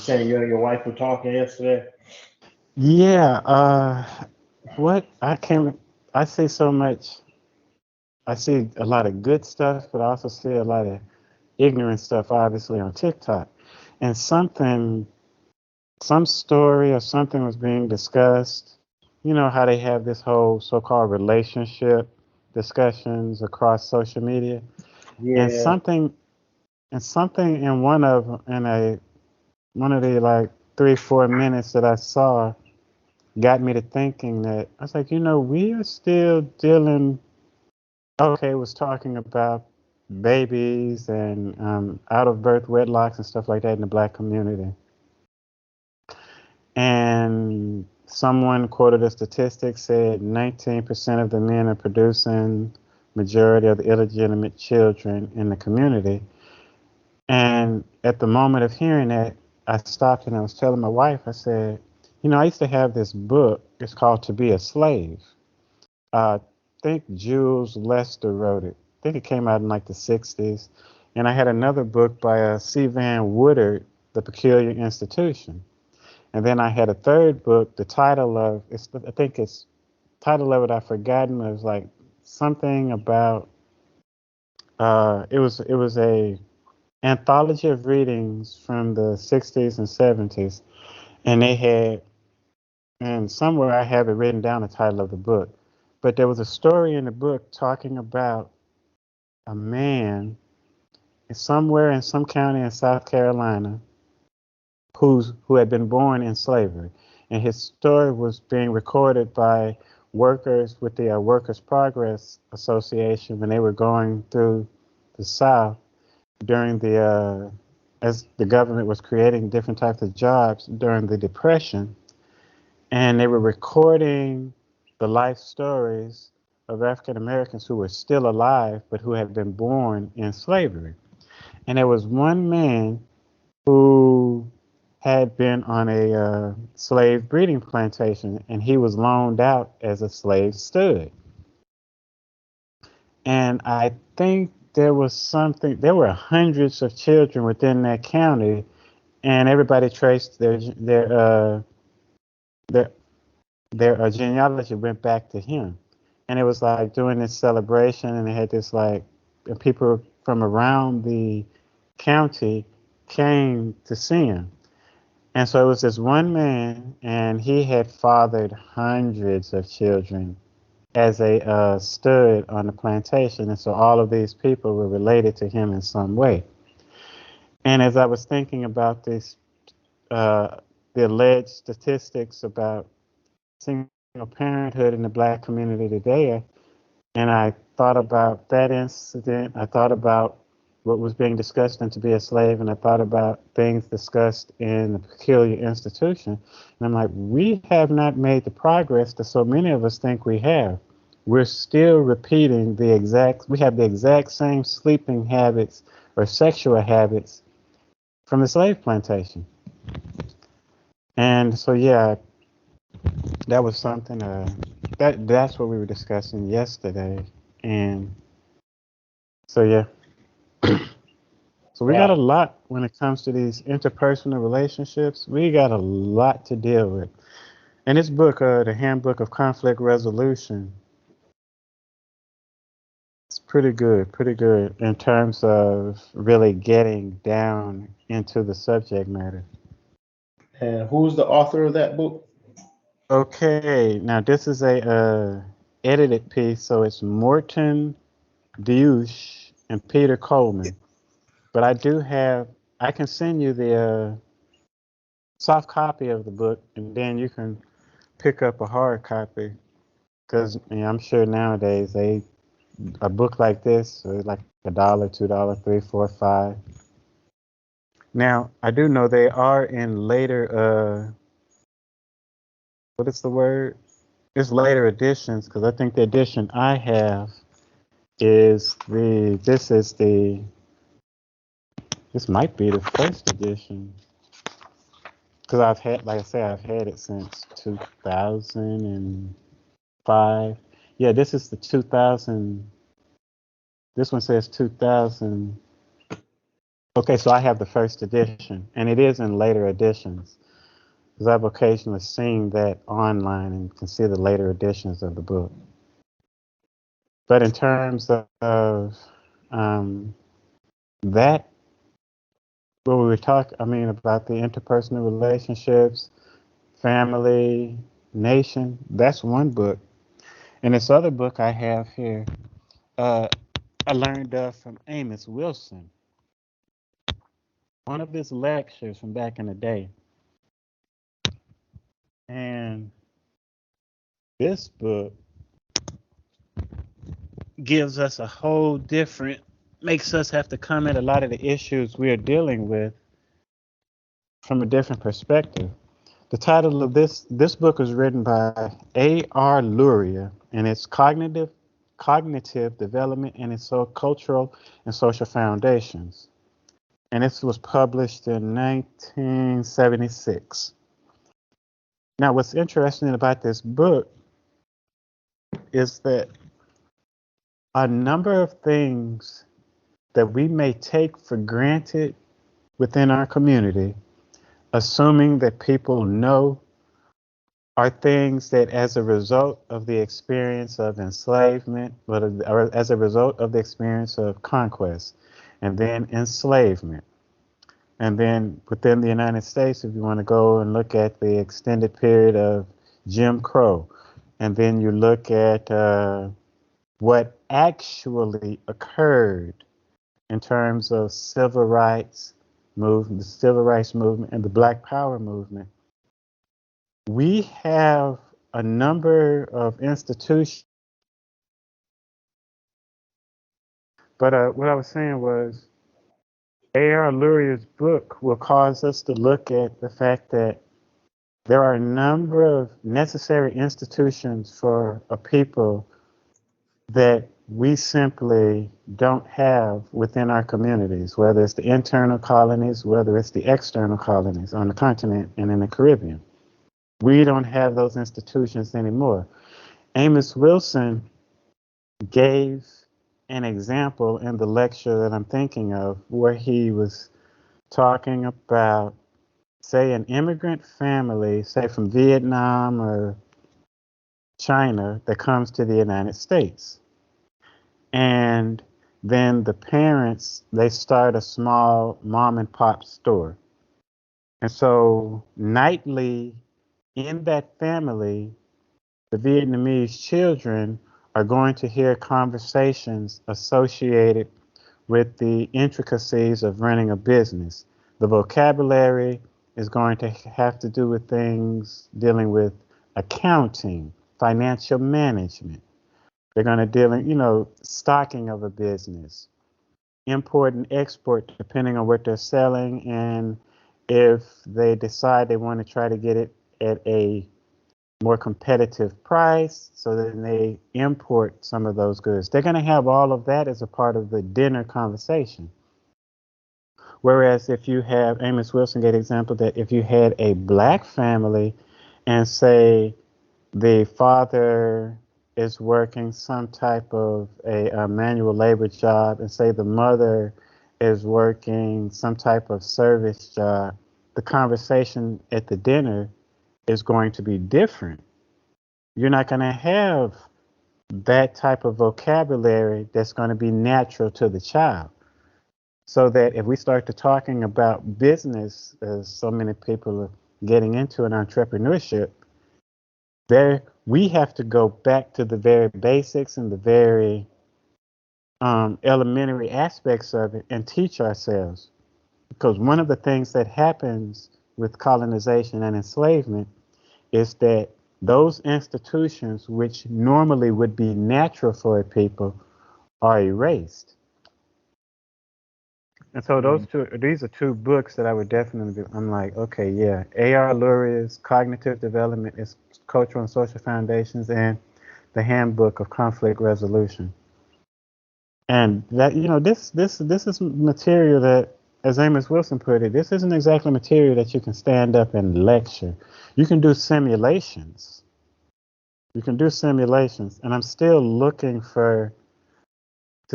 Say you and your wife were talking yesterday? Yeah, what I see so much, I see a lot of good stuff, but I also see a lot of ignorant stuff, obviously, on TikTok. And some story or something was being discussed. You know how they have this whole so-called relationship discussions across social media? Yeah. And something in one of the like 3-4 minutes that I saw got me to thinking that I was like, we are still dealing. Okay, was talking about babies and out of birth wedlocks and stuff like that in the black community. And someone quoted a statistic, said 19% of the men are producing majority of the illegitimate children in the community. And at the moment of hearing that, I stopped and I was telling my wife, I said, I used to have this book. It's called To Be a Slave. I think Jules Lester wrote it. I think it came out in like the 60s. And I had another book by C. Van Woodard, The Peculiar Institution. And then I had a third book, the title of it I've forgotten. It was like something about, it was a anthology of readings from the 60s and 70s. And somewhere I have it written down, the title of the book. But there was a story in the book talking about a man somewhere in some county in South Carolina who had been born in slavery. And his story was being recorded by workers with the Workers' Progress Association when they were going through the South during as the government was creating different types of jobs during the Depression. And they were recording the life stories of African Americans who were still alive, but who had been born in slavery. And there was one man who had been on a slave breeding plantation, and he was loaned out as a slave stud. And I think there were hundreds of children within that county, and everybody traced their genealogy went back to him. And it was like doing this celebration, and they had this like people from around the county came to see him. And so it was this one man, and he had fathered hundreds of children as a stud on the plantation. And so all of these people were related to him in some way. And as I was thinking about this, the alleged statistics about single parenthood in the black community today, and I thought about that incident. I thought about what was being discussed in To Be a Slave, and I thought about things discussed in The Peculiar Institution. And I'm like, we have not made the progress that so many of us think we have. We're still repeating we have the exact same sleeping habits or sexual habits from the slave plantation. And so, yeah, that was something that's what we were discussing yesterday. And so, yeah. So we got a lot when it comes to these interpersonal relationships. We got a lot to deal with. And this book, the Handbook of Conflict Resolution, it's pretty good in terms of really getting down into the subject matter. And who's the author of that book? Okay, now this is a edited piece, so it's Morton Deuche and Peter Coleman. But I can send you the soft copy of the book, and then you can pick up a hard copy. Because I'm sure nowadays a book like this is like $1, $2, $3, $4, $5. Now I do know they are in later what is the word? It's later editions, because I think the edition I have is this might be the first edition, because I've had it since 2005. Yeah, this is the 2000. This one says 2000. Okay, so I have the first edition, and it is in later editions, because I've occasionally seen that online and can see the later editions of the book. But in terms of that, what we were talking, about the interpersonal relationships, family, nation, that's one book. And this other book I have here, I learned from Amos Wilson, one of his lectures from back in the day. And this book gives us a whole different, makes us have to come at a lot of the issues we are dealing with from a different perspective. The title of this book was written by A.R. Luria, and it's Cognitive Development and its Cultural and Social Foundations. And this was published in 1976. Now, what's interesting about this book is that a number of things that we may take for granted within our community, assuming that people know, are things that as a result of the experience of enslavement, or as a result of the experience of conquest, and then enslavement. And then within the United States, if you want to go and look at the extended period of Jim Crow, and then you look at what actually occurred in terms of civil rights movement, the civil rights movement, and the Black Power movement, we have a number of institutions. But what I was saying was, A.R. Lurier's book will cause us to look at the fact that there are a number of necessary institutions for a people that we simply don't have within our communities, whether it's the internal colonies, whether it's the external colonies on the continent and in the Caribbean. We don't have those institutions anymore. Amos Wilson gave an example in the lecture that I'm thinking of, where he was talking about, say, an immigrant family, say from Vietnam or China, that comes to the United States. And then the parents, they start a small mom and pop store. And so nightly in that family, the Vietnamese children are going to hear conversations associated with the intricacies of running a business. The vocabulary is going to have to do with things dealing with accounting, financial management. They're going to deal in, stocking of a business, import and export, depending on what they're selling, and if they decide they want to try to get it at a more competitive price, so then they import some of those goods. They're going to have all of that as a part of the dinner conversation. Whereas if you have, Amos Wilson gave an example that if you had a Black family and say the father is working some type of a manual labor job, and say the mother is working some type of service job, the conversation at the dinner is going to be different. You're not going to have that type of vocabulary that's going to be natural to the child. So that if we start to talking about business, as so many people are getting into in entrepreneurship, there we have to go back to the very basics and the very elementary aspects of it and teach ourselves. Because one of the things that happens with colonization and enslavement is that those institutions which normally would be natural for a people are erased. And so these are two books that I would definitely, I'm like, okay, yeah. A.R. Lurie's Cognitive Development is Cultural and Social Foundations, and the Handbook of Conflict Resolution. And that, this is material that, as Amos Wilson put it, this isn't exactly material that you can stand up and lecture. You can do simulations. And I'm still looking to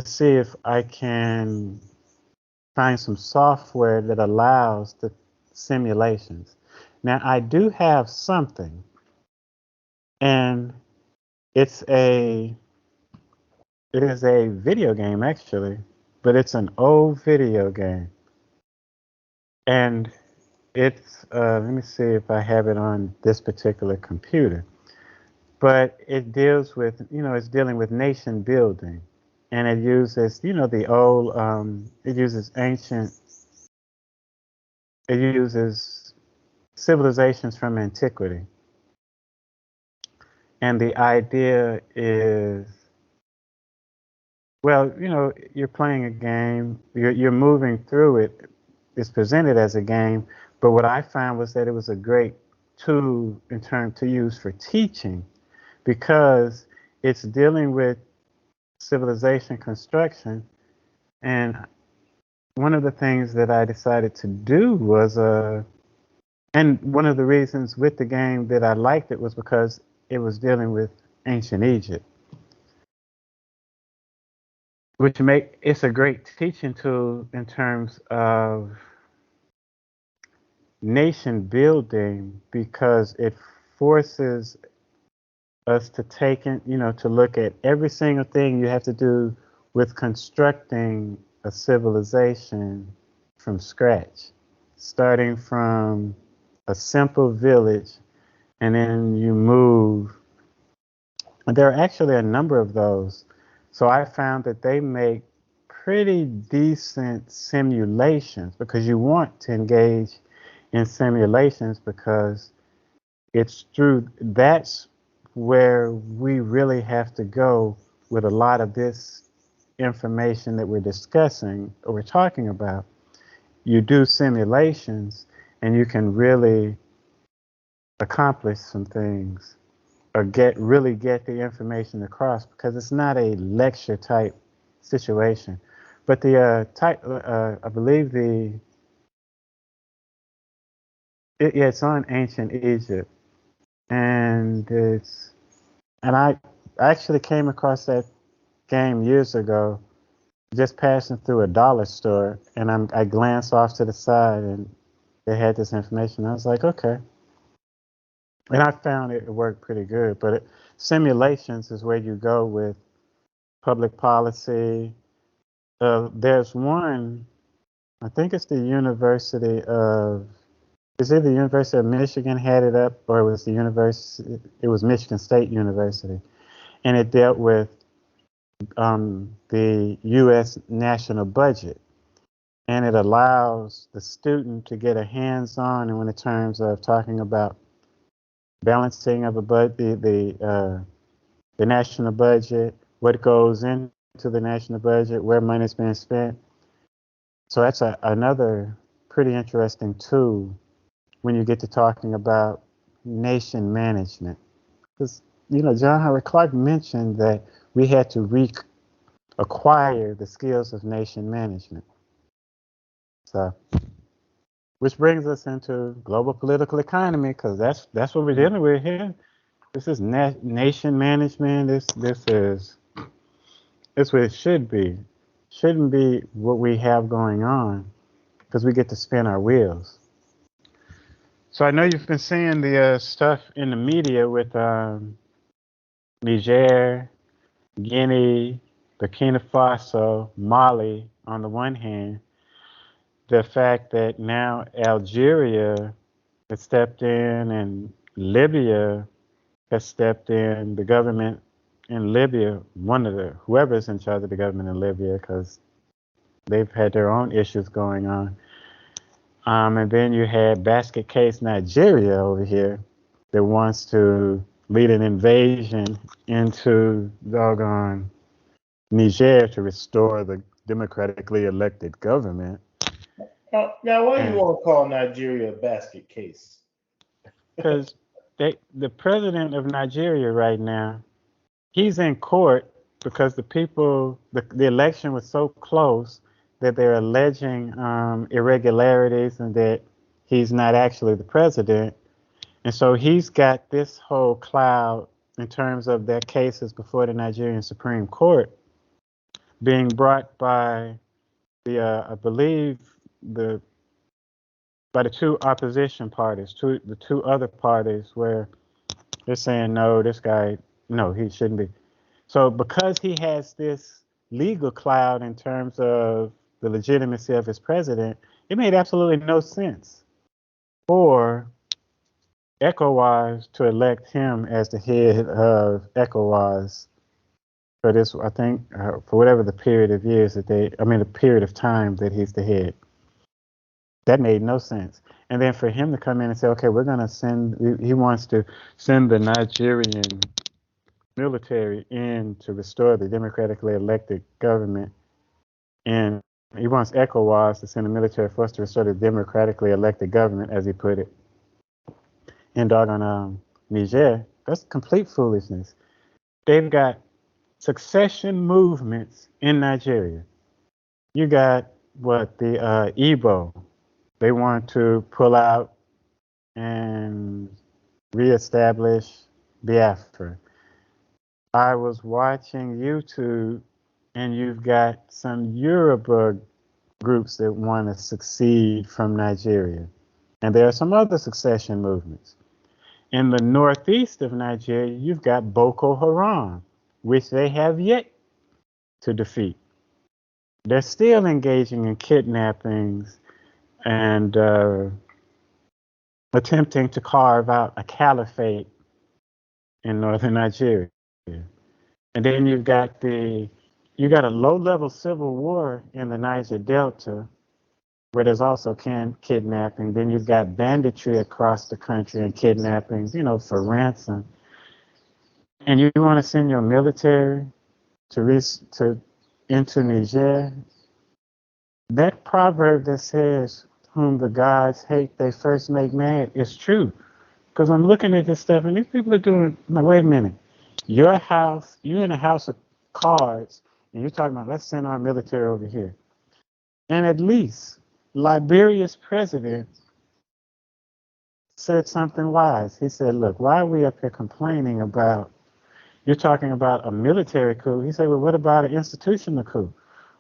see if I can find some software that allows the simulations. Now, I do have something, and it is a video game, actually, but it's an old video game. And it's, let me see if I have it on this particular computer. But it deals with, it's dealing with nation building. And it uses, the old, it uses civilizations from antiquity. And the idea is, well, you're playing a game, you're moving through it. It's presented as a game, but what I found was that it was a great tool in turn to use for teaching, because it's dealing with civilization construction. And one of the things that I decided to do was, and one of the reasons with the game that I liked it was because it was dealing with ancient Egypt, which it's a great teaching tool in terms of nation building, because it forces us to take in, to look at every single thing you have to do with constructing a civilization from scratch, starting from a simple village, and then you move. And there are actually a number of those. So I found that they make pretty decent simulations, because you want to engage in simulations, because that's where we really have to go with a lot of this information that we're discussing or we're talking about. You do simulations and you can really accomplish some things, or really get the information across, because it's not a lecture type situation. But the I believe it's on ancient Egypt, and I actually came across that game years ago, just passing through a dollar store, and I glanced off to the side, and they had this information. I was like, okay. And I found it worked pretty good. But simulations is where you go with public policy. There's one, I think it's the University of, is it the University of Michigan had it up, or it was Michigan State University. And it dealt with the U.S. national budget. And it allows the student to get a hands-on in terms of talking about balancing of a budget, the national budget, what goes into the national budget, where money's being spent. So that's another pretty interesting tool when you get to talking about nation management. Because, John Howard Clark mentioned that we had to reacquire the skills of nation management. So, which brings us into global political economy, because that's what we're dealing with here. This is nation management. This is what it should be. shouldn't be what we have going on, because we get to spin our wheels. So I know you've been seeing the stuff in the media with Niger, Guinea, Burkina Faso, Mali on the one hand, the fact that now Algeria has stepped in and Libya has stepped in. The government in Libya, whoever's in charge of the government in Libya, because they've had their own issues going on. And then you had basket case Nigeria over here that wants to lead an invasion into doggone Niger to restore the democratically elected government. Now why do you want to call Nigeria a basket case? Because the president of Nigeria right now, he's in court because the election was so close that they're alleging irregularities and that he's not actually the president. And so he's got this whole cloud in terms of their cases before the Nigerian Supreme Court being brought by I believe by the two opposition parties, the two other parties where they're saying, no, this guy, no, he shouldn't be. So because he has this legal cloud in terms of the legitimacy of his president, it made absolutely no sense for ECOWAS to elect him as the head of ECOWAS for this, I think, for whatever the period of years the period of time that he's the head. That made no sense. And then for him to come in and say, okay, he wants to send the Nigerian military in to restore the democratically elected government. And he wants ECOWAS to send a military force to restore the democratically elected government, as he put it, in doggone Niger. That's complete foolishness. They've got succession movements in Nigeria. You got the Igbo. They want to pull out and reestablish Biafra. I was watching YouTube, and you've got some Yoruba groups that want to succeed from Nigeria. And there are some other succession movements. In the northeast of Nigeria, you've got Boko Haram, which they have yet to defeat. They're still engaging in kidnappings and attempting to carve out a caliphate in northern Nigeria. And then you've got a low-level civil war in the Niger Delta, where there's also kidnapping. Then you've got banditry across the country and kidnappings, for ransom. And you want to send your military into Niger? That proverb that says, "Whom the gods hate, they first make mad," is true. Because I'm looking at this stuff, and these people are doing. Now, wait a minute. You're in a house of cards, and you're talking about, let's send our military over here. And at least Liberia's president said something wise. He said, look, why are we up here complaining about, you're talking about a military coup? He said, well, what about an institutional coup?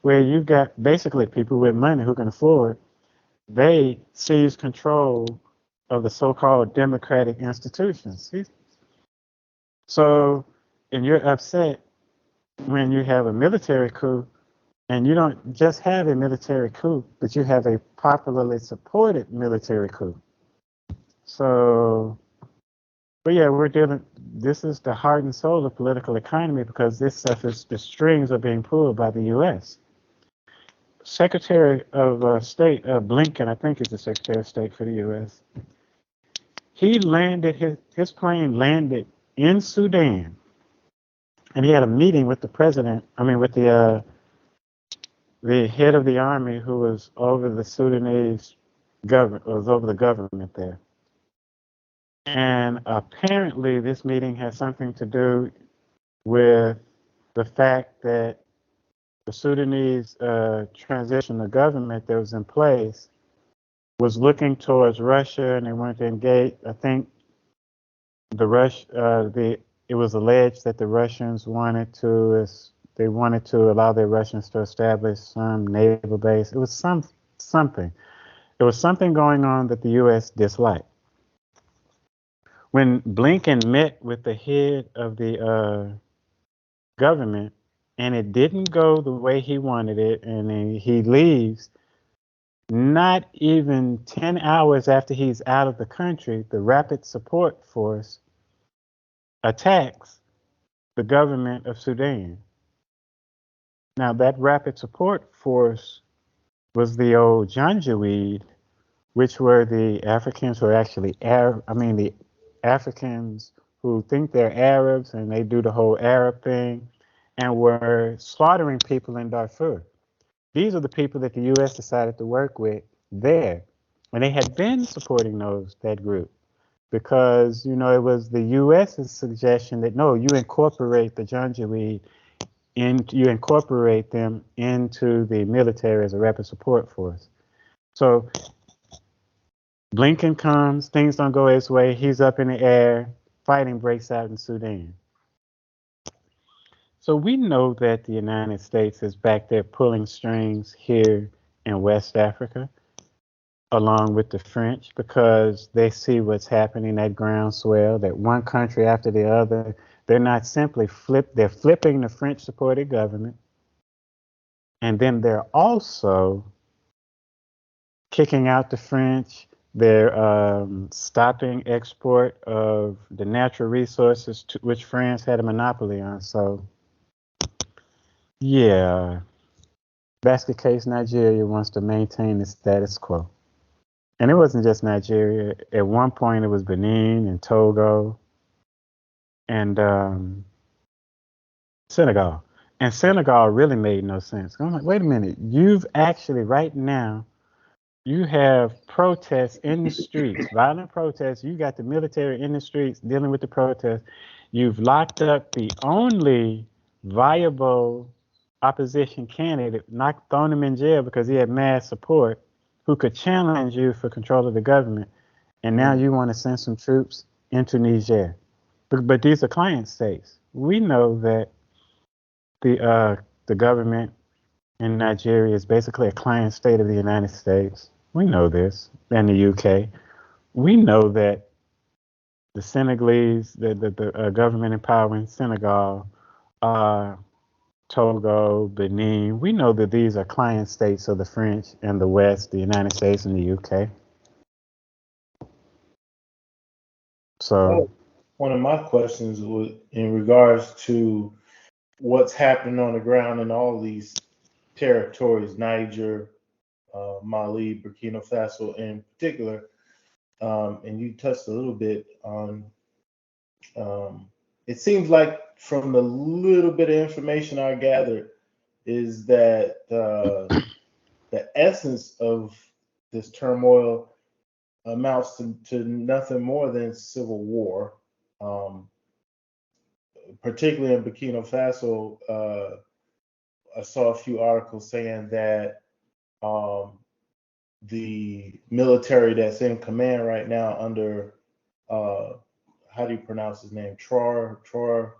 Where you've got basically people with money who can afford, they seize control of the so-called democratic institutions. So, and you're upset when you have a military coup, and you don't just have a military coup, but you have a popularly supported military coup. So, but yeah, this is the heart and soul of political economy, because this stuff the strings are being pulled by the U.S. Secretary of State Blinken, I think is the Secretary of State for the U.S. He landed, his plane landed in Sudan, and he had a meeting with the president, with the head of the army who was over the Sudanese government, was over the government there. And apparently this meeting has something to do with the fact that the Sudanese transitional government that was in place was looking towards Russia, and they wanted to engage. I think it was alleged that the Russians wanted to They wanted to allow their Russians to establish some naval base. It was something. There was something going on that the U.S. disliked. When Blinken met with the head of the government, and it didn't go the way he wanted it, and then he leaves. Not even 10 hours after he's out of the country, the Rapid Support Force attacks the government of Sudan. Now, that Rapid Support Force was the old Janjaweed, which were the Africans who are actually the Africans who think they're Arabs and they do the whole Arab thing and were slaughtering people in Darfur. These are the people that the U.S. decided to work with there. And they had been supporting that group because, it was the U.S.'s suggestion that, no, you incorporate the Janjaweed, you incorporate them into the military as a rapid support force. So Blinken comes, things don't go his way, he's up in the air, fighting breaks out in Sudan. So we know that the United States is back there pulling strings here in West Africa, along with the French, because they see what's happening, that groundswell, that one country after the other, they're not simply they're flipping the French-supported government, and then they're also kicking out the French. They're stopping export of the natural resources which France had a monopoly on. So, yeah, basket case Nigeria wants to maintain the status quo. And it wasn't just Nigeria. At one point, it was Benin and Togo and Senegal. And Senegal really made no sense. I'm like, wait a minute. You've actually, right now, you have protests in the streets, violent protests. You got the military in the streets dealing with the protests. You've locked up the only viable opposition candidate, not thrown him in jail because he had mass support, who could challenge you for control of the government. And now you want to send some troops into Niger. But these are client states. We know that the government in Nigeria is basically a client state of the United States. We know this. And the UK. We know that the Senegalese, the government in power in Senegal, Togo, Benin, we know that these are client states of the French and the West, the United States and the UK. So one of my questions was in regards to what's happening on the ground in all these territories, Niger, Mali, Burkina Faso in particular, and you touched a little bit on. It seems like from the little bit of information I gathered is that the essence of this turmoil amounts to nothing more than civil war. Particularly in Burkina Faso, I saw a few articles saying that the military that's in command right now under how do you pronounce his name? Traore,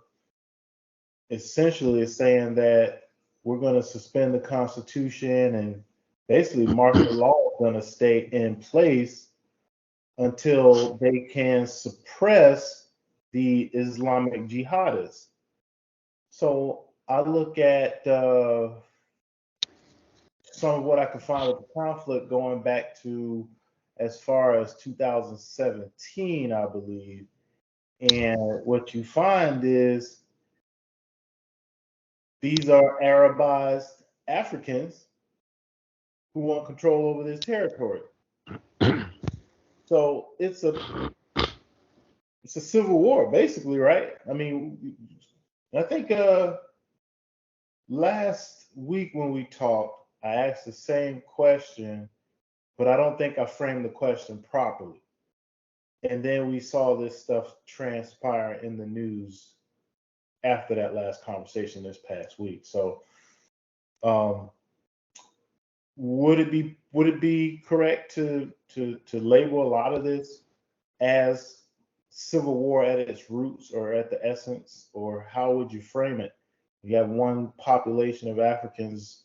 essentially is saying that we're going to suspend the Constitution and basically martial law is going to stay in place until they can suppress the Islamic jihadists. So I look at some of what I could find with the conflict going back to as far as 2017, I believe. And what you find is these are Arabized Africans who want control over this territory. So it's a civil war, basically, right? I mean, I think last week when we talked, I asked the same question, but I don't think I framed the question properly. And then we saw this stuff transpire in the news after that last conversation this past week. So, would it be correct to label a lot of this as civil war at its roots or at the essence, or how would you frame it? You have one population of Africans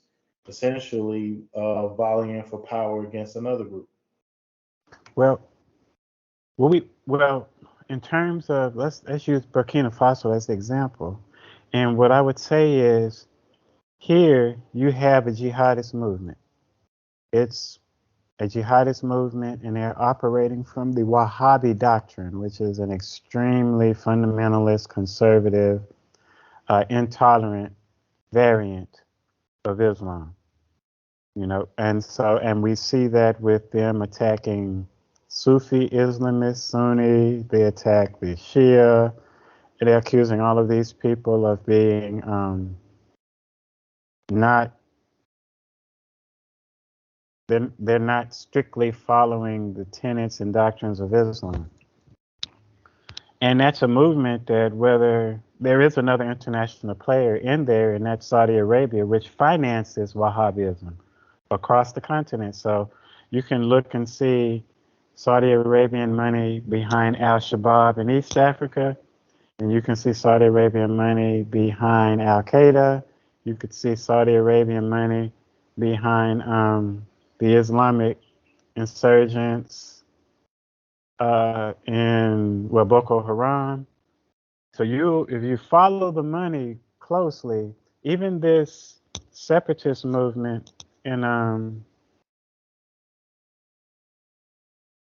essentially volleying for power against another group. Well, well, in terms of let's use Burkina Faso as the example, and what I would say is here you have a jihadist movement. It's a jihadist movement, and they're operating from the Wahhabi doctrine, which is an extremely fundamentalist, conservative, intolerant variant of Islam. You know, and we see that with them attacking Sufi Islamists, Sunni, they attack the Shia, and they're accusing all of these people of being not, they're not strictly following the tenets and doctrines of Islam. And that's a movement that whether there is another international player in there, and that's Saudi Arabia, which finances Wahhabism across the continent. So you can look and see Saudi Arabian money behind Al-Shabaab in East Africa, and you can see Saudi Arabian money behind Al-Qaeda. You could see Saudi Arabian money behind the Islamic insurgents in Boko Haram. So if you follow the money closely, even this separatist movement in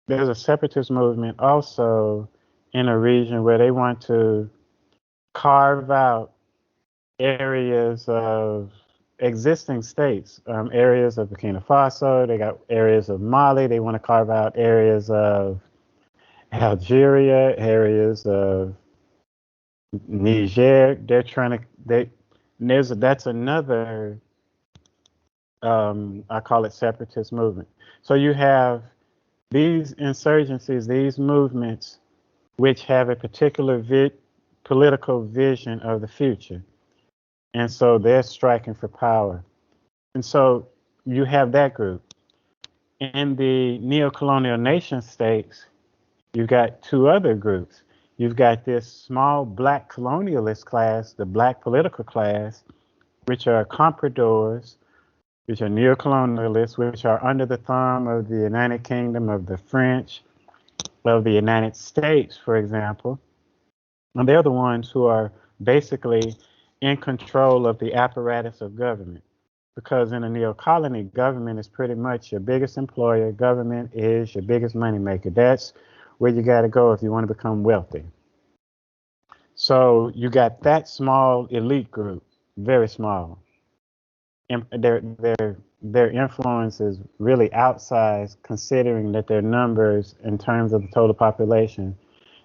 there's a separatist movement also in a region where they want to carve out areas of existing states, areas of Burkina Faso. They got areas of Mali. They want to carve out areas of Algeria, areas of Niger. They're trying to. That's another. I call it separatist movement. So you have these insurgencies, these movements, which have a particular political vision of the future. And so they're striking for power. And so you have that group. In the neo-colonial nation states, you've got two other groups. You've got this small black colonialist class, the black political class, which are compradors, which are neo-colonialists, which are under the thumb of the United Kingdom, of the French, of the United States, for example. And they're the ones who are basically in control of the apparatus of government. Because in a neo-colony, government is pretty much your biggest employer. Government is your biggest moneymaker. That's where you got to go if you want to become wealthy. So you got that small elite group, very small. And their influence is really outsized, considering that their numbers in terms of the total population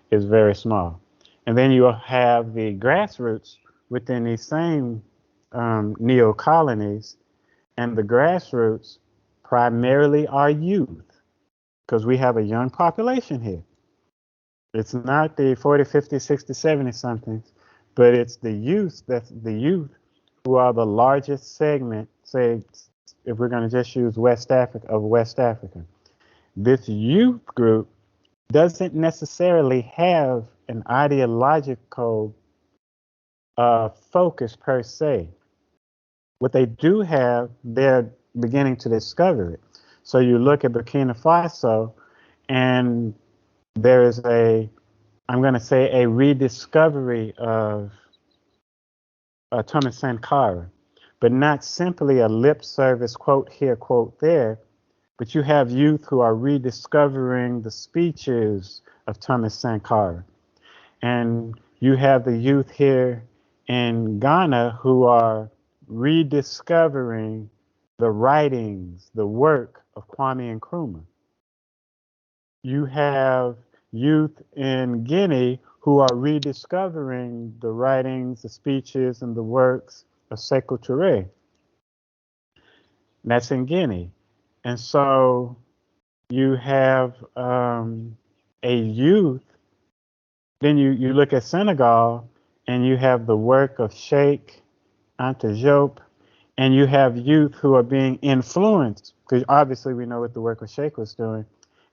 is very small. And then you have the grassroots within these same neo-colonies, and the grassroots primarily are youth, because we have a young population here. It's not the 40, 50, 60, 70 somethings, but it's the youth, who are the largest segment, say, if we're going to just use West Africa. This youth group doesn't necessarily have an ideological focus per se. What they do have, they're beginning to discover it. So you look at Burkina Faso, and there is I'm going to say a rediscovery of Thomas Sankara, but not simply a lip service quote here, quote there, but you have youth who are rediscovering the speeches of Thomas Sankara. And you have the youth here in Ghana who are rediscovering the writings, the work of Kwame Nkrumah. You have youth in Guinea who are rediscovering the writings, the speeches, and the works of Sekou Touré. That's in Guinea. And so you have a youth. Then you look at Senegal, and you have the work of Sheikh Anta Diop, and you have youth who are being influenced, because obviously we know what the work of Sheikh was doing.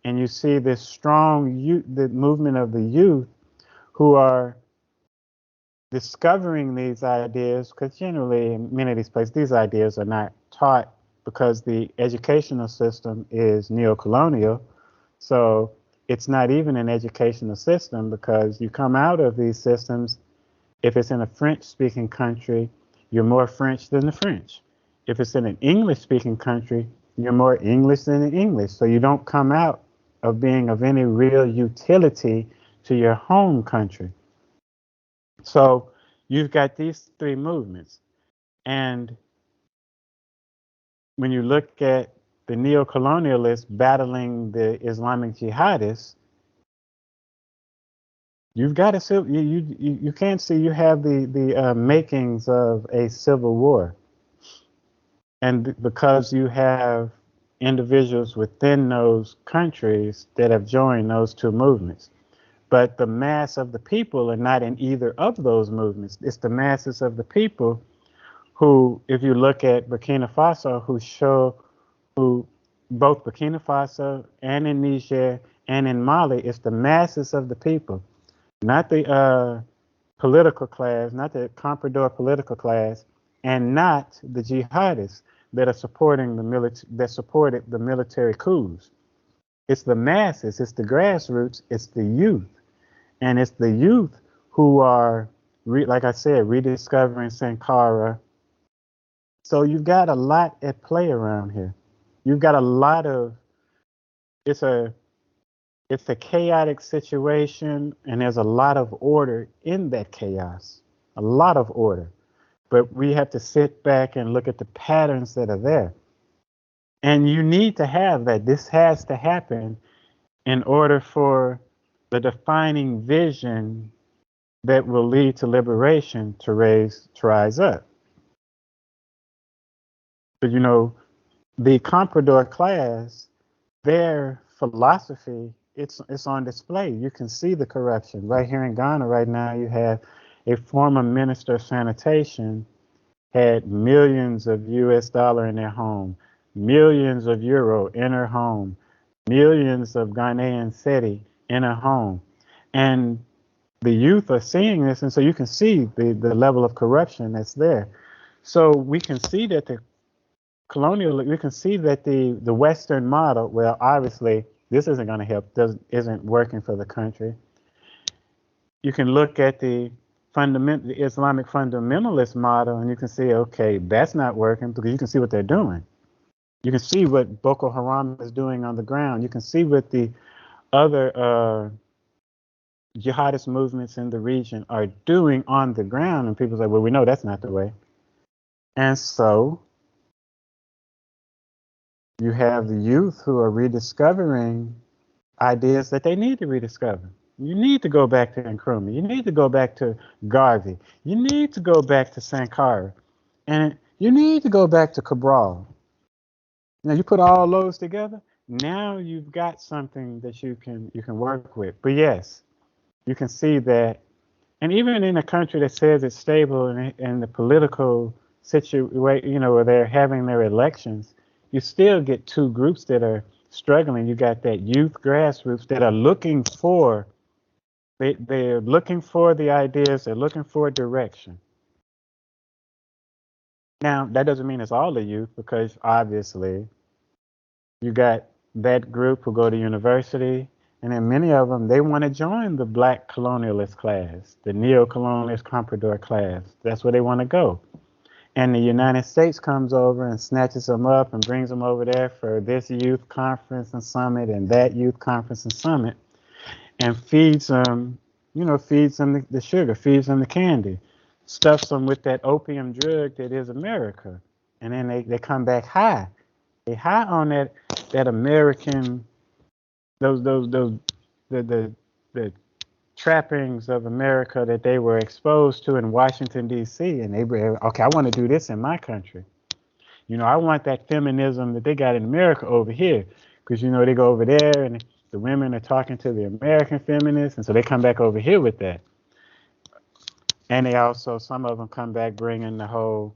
And you see this strong youth, the movement of the youth who are discovering these ideas, because generally in many of these places, these ideas are not taught because the educational system is neo-colonial. So it's not even an educational system because you come out of these systems, if it's in a French-speaking country, you're more French than the French. If it's in an English-speaking country, you're more English than the English. So you don't come out of being of any real utility to your home country. So you've got these three movements. And when you look at the neo-colonialists battling the Islamic jihadists, you've got a you can't see you have the makings of a civil war, and because you have individuals within those countries that have joined those two movements. But the mass of the people are not in either of those movements. It's the masses of the people who, if you look at Burkina Faso, who both Burkina Faso and in Niger and in Mali, it's the masses of the people, not the political class, not the comprador political class, and not the jihadists that are supporting the that supported the military coups. It's the masses, it's the grassroots, it's the youth. And it's the youth who are, like I said, rediscovering Sankara. So you've got a lot at play around here. You've got a lot of, it's a chaotic situation, and there's a lot of order in that chaos, a lot of order. But we have to sit back and look at the patterns that are there. And you need to have that. This has to happen in order for the defining vision that will lead to liberation to rise up. But you know, the comprador class, their philosophy, it's on display. You can see the corruption. Right here in Ghana right now, you have a former minister of sanitation had millions of US dollar in their home, millions of euro in her home, millions of Ghanaian cedi in her home. And the youth are seeing this, and so you can see the level of corruption that's there. So we can see that we can see that the Western model, well, obviously this isn't going to help, isn't working for the country. You can look at the Islamic fundamentalist model, and you can see, okay, that's not working because you can see what they're doing. You can see what Boko Haram is doing on the ground. You can see what the other jihadist movements in the region are doing on the ground, and people say, well, we know that's not the way. And so you have the youth who are rediscovering ideas that they need to rediscover. You need to go back to Nkrumah. You need to go back to Garvey. You need to go back to Sankara. And you need to go back to Cabral. Now you put all those together, now you've got something that you can work with. But yes, you can see that, and even in a country that says it's stable and the political situation, you know, where they're having their elections, you still get two groups that are struggling. You got that youth grassroots that are looking for, they're looking for the ideas, they're looking for direction. Now, that doesn't mean it's all the youth, because obviously you got that group who go to university, and then many of them, they want to join the black colonialist class, the neo-colonialist comprador class. That's where they want to go. And the United States comes over and snatches them up and brings them over there for this youth conference and summit and that youth conference and summit, and feeds them, you know, feeds them the sugar, feeds them the candy, stuffs them with that opium drug that is America. And then they come back high. They high on that American, the trappings of America that they were exposed to in Washington, D.C. And they were, okay, I want to do this in my country. You know, I want that feminism that they got in America over here. Because, you know, they go over there and the women are talking to the American feminists. And so they come back over here with that. And they also, some of them come back bringing the whole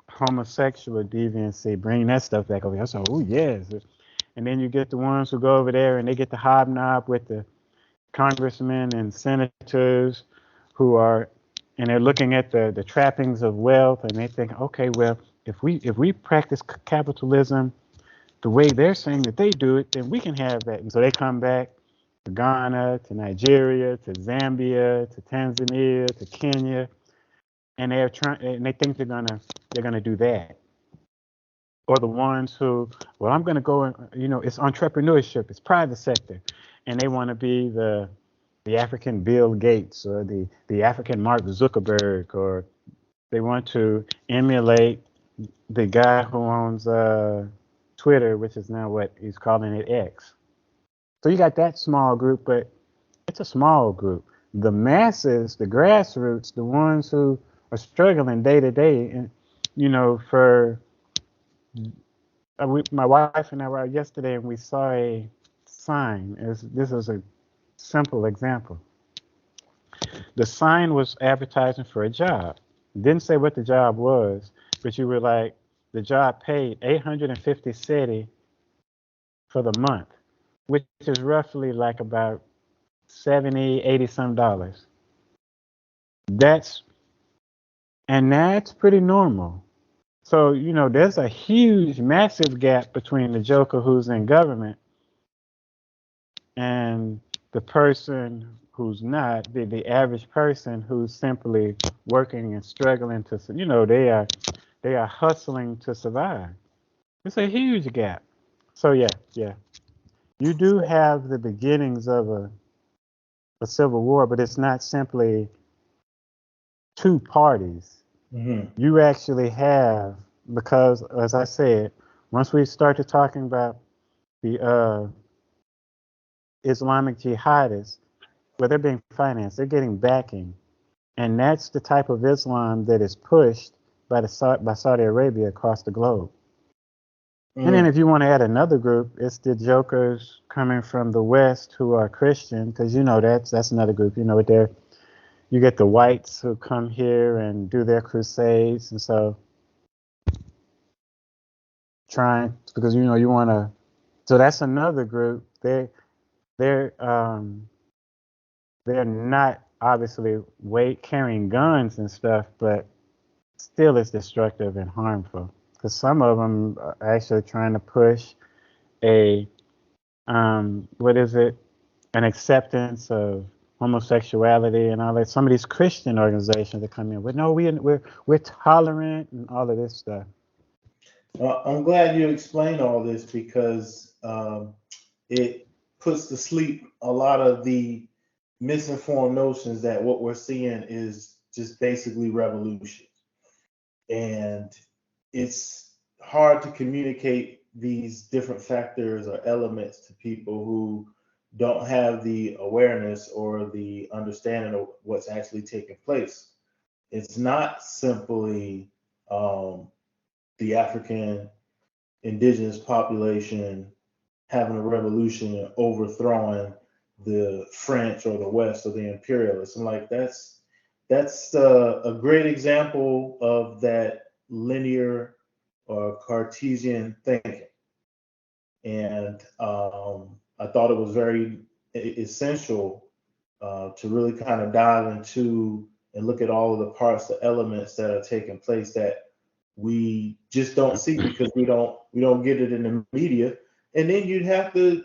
homosexual deviancy, bringing that stuff back over here. So, oh, yes. And then you get the ones who go over there and they get the hobnob with the congressmen and senators who are and they're looking at the trappings of wealth, and they think, okay, well, if we practice capitalism the way they're saying that they do it, then we can have that. And so they come back to Ghana, to Nigeria, to Zambia, to Tanzania, to Kenya, and they're trying, and they think they're gonna do that. Or the ones who, well, I'm gonna go, it's entrepreneurship, it's private sector, and they want to be the African Bill Gates or the African Mark Zuckerberg, or they want to emulate the guy who owns Twitter, which is now what he's calling it X. So you got that small group, but it's a small group. The masses, the grassroots, the ones who are struggling day to day, and for my wife and I were out yesterday, and we saw a sign. This is a simple example. The sign was advertising for a job. It didn't say what the job was, but you were like, the job paid 850 cedi for the month, which is roughly like about 70, 80 some dollars. That's pretty normal. So, there's a huge, massive gap between the joker who's in government and the person who's not, the average person who's simply working and struggling to, they are hustling to survive. It's a huge gap. So yeah. You do have the beginnings of a civil war, but it's not simply two parties. Mm-hmm. You actually have, because as I said, once we started talking about the Islamic jihadists, where they're being financed, they're getting backing, and that's the type of Islam that is pushed by Saudi Arabia across the globe. And then if you want to add another group, it's the jokers coming from the West who are Christian, because that's another group. You get the whites who come here and do their crusades, and so because you want to. So that's another group. They're not obviously carrying guns and stuff, but still it's destructive and harmful. Because some of them are actually trying to push an acceptance of homosexuality and all that. Some of these Christian organizations that come in, but no, we're tolerant and all of this stuff. I'm glad you explained all this because it puts to sleep a lot of the misinformed notions that what we're seeing is just basically revolution. And it's hard to communicate these different factors or elements to people who don't have the awareness or the understanding of what's actually taking place. It's not simply the African indigenous population having a revolution and overthrowing the French or the West or the imperialists. And like that's a great example of that linear or Cartesian thinking. And I thought it was very essential to really kind of dive into and look at all of the parts, the elements that are taking place that we just don't see because we don't get it in the media. And then you'd have to,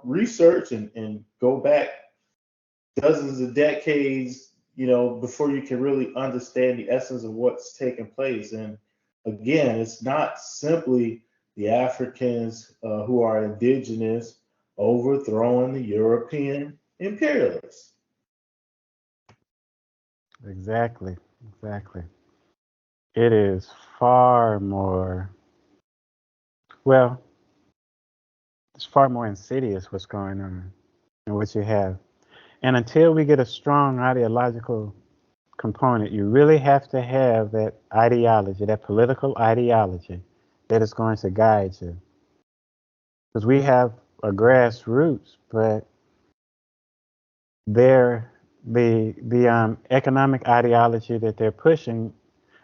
research and go back dozens of decades, before you can really understand the essence of what's taking place. And again, it's not simply the Africans who are indigenous overthrowing the European imperialists. Exactly. It is far more, it's far more insidious what's going on and what you have. And until we get a strong ideological component, you really have to have that ideology, that political ideology that is going to guide you. Because we have a grassroots, but the economic ideology that they're pushing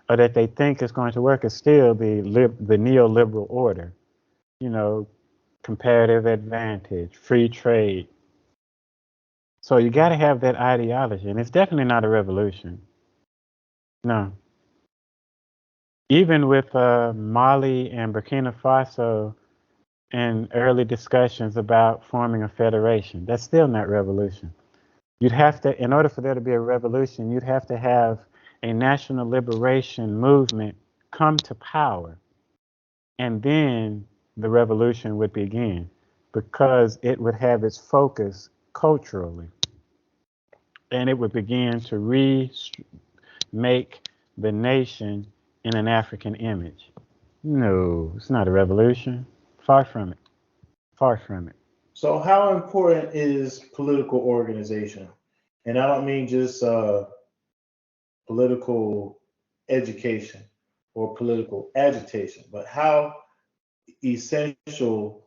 or that they think is going to work is still the neoliberal order. Comparative advantage, free trade. So you got to have that ideology, and it's definitely not a revolution. No. Even with Mali and Burkina Faso and early discussions about forming a federation, that's still not revolution. You'd have to, in order for there to be a revolution, you'd have to have a national liberation movement come to power, and then the revolution would begin because it would have its focus culturally, and it would begin to remake the nation in an African image. No, it's not a revolution. Far from it. Far from it. So, how important is political organization? And I don't mean just political education or political agitation, but how essential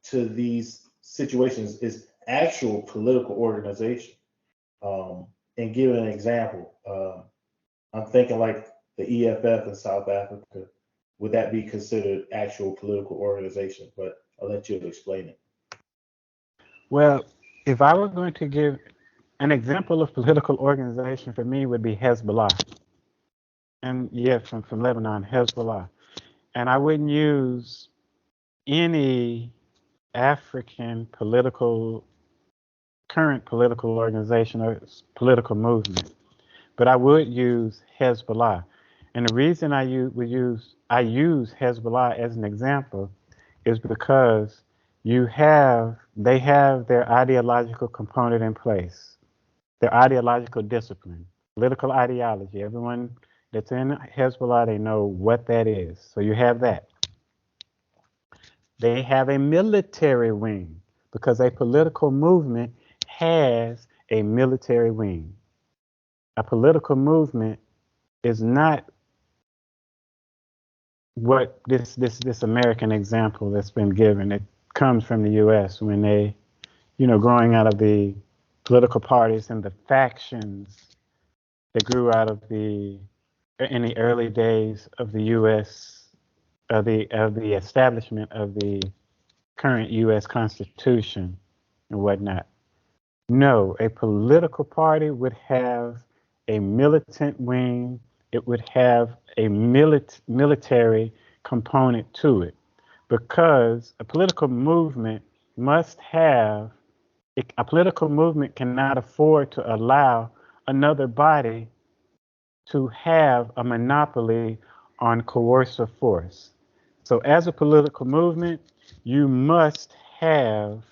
to these situations is actual political organization. And give an example. I'm thinking like the EFF in South Africa. Would that be considered actual political organization? But I'll let you explain it. Well, if I were going to give an example of political organization for me would be Hezbollah. And yeah, from Lebanon, Hezbollah. And I wouldn't use any African current political organization or political movement, but I would use Hezbollah. And the reason I use Hezbollah as an example is because they have their ideological component in place, their ideological discipline, political ideology. Everyone that's in Hezbollah, they know what that is. So you have that. They have a military wing because a political movement has a military wing. A political movement is not what this American example that's been given. It comes from the U.S. when they, growing out of the political parties and the factions that grew out of in the early days of the U.S. of the establishment of the current U.S. Constitution and whatnot. No, a political party would have a militant wing. It would have a military component to it because a political movement cannot afford to allow another body to have a monopoly on coercive force. So as a political movement, you must have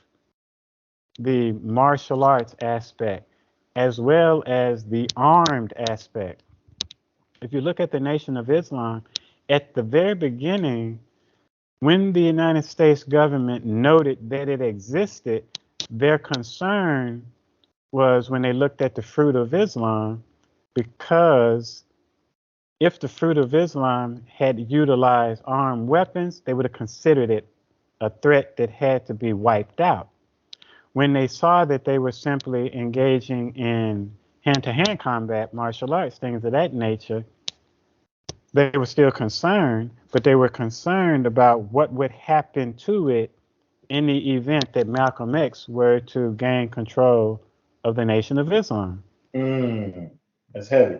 the martial arts aspect as well as the armed aspect. If you look at the Nation of Islam, at the very beginning, when the United States government noted that it existed, their concern was when they looked at the Fruit of Islam, because if the Fruit of Islam had utilized armed weapons, they would have considered it a threat that had to be wiped out. When they saw that they were simply engaging in hand-to-hand combat, martial arts, things of that nature, they were still concerned, but they were concerned about what would happen to it in the event that Malcolm X were to gain control of the Nation of Islam. That's heavy.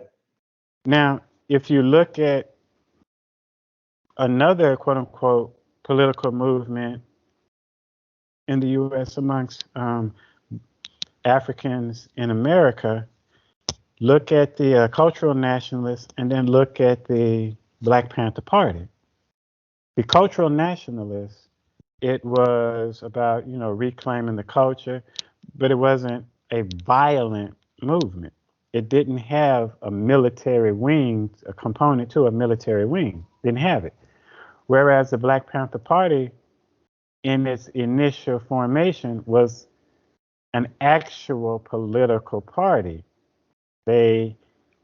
Now, if you look at another quote-unquote political movement in the U.S. amongst Africans in America, look at the cultural nationalists and then look at the Black Panther Party. The cultural nationalists, it was about, reclaiming the culture, but it wasn't a violent movement. It didn't have a military wing, a component to a military wing. Didn't have it. Whereas the Black Panther Party, in its initial formation, was an actual political party. They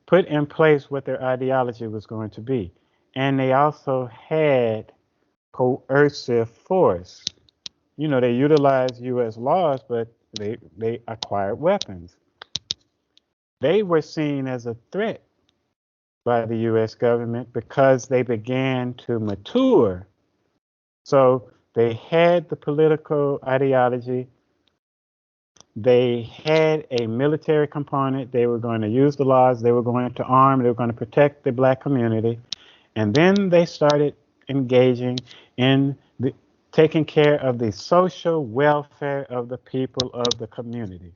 put in place what their ideology was going to be. And they also had coercive force. They utilized U.S. laws, but they acquired weapons. They were seen as a threat by the U.S. government because they began to mature. So they had the political ideology, They had a military component. They were going to use the laws. They were going to arm. They were going to protect the black community. And then they started engaging in taking care of the social welfare of the people of the community.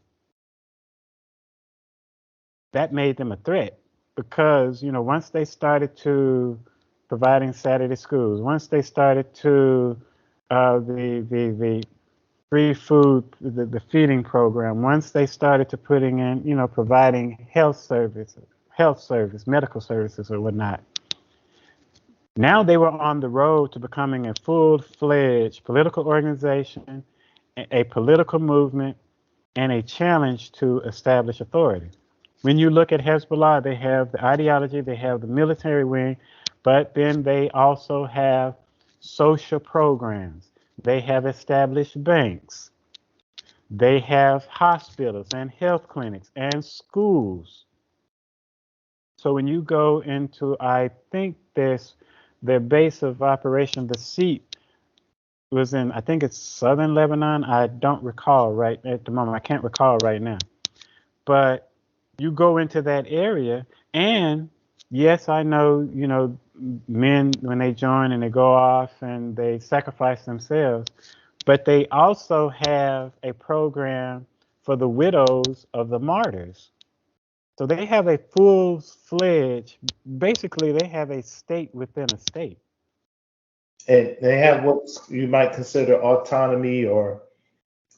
That made them a threat because, once they started to providing Saturday schools, once they started to the free food, the feeding program, once they started to putting in, providing health service, medical services or whatnot, now they were on the road to becoming a full-fledged political organization, a political movement, and a challenge to establish authority. When you look at Hezbollah, they have the ideology, they have the military wing, but then they also have social programs. They have established banks. They have hospitals and health clinics and schools. So when you go into, I think their base of operation, the seat was in, I think it's southern Lebanon. I don't recall right at the moment. I can't recall right now. But you go into that area, and yes, I know, men, when they join and they go off and they sacrifice themselves, but they also have a program for the widows of the martyrs. So they have a full-fledged, basically they have a state within a state. And they have what you might consider autonomy or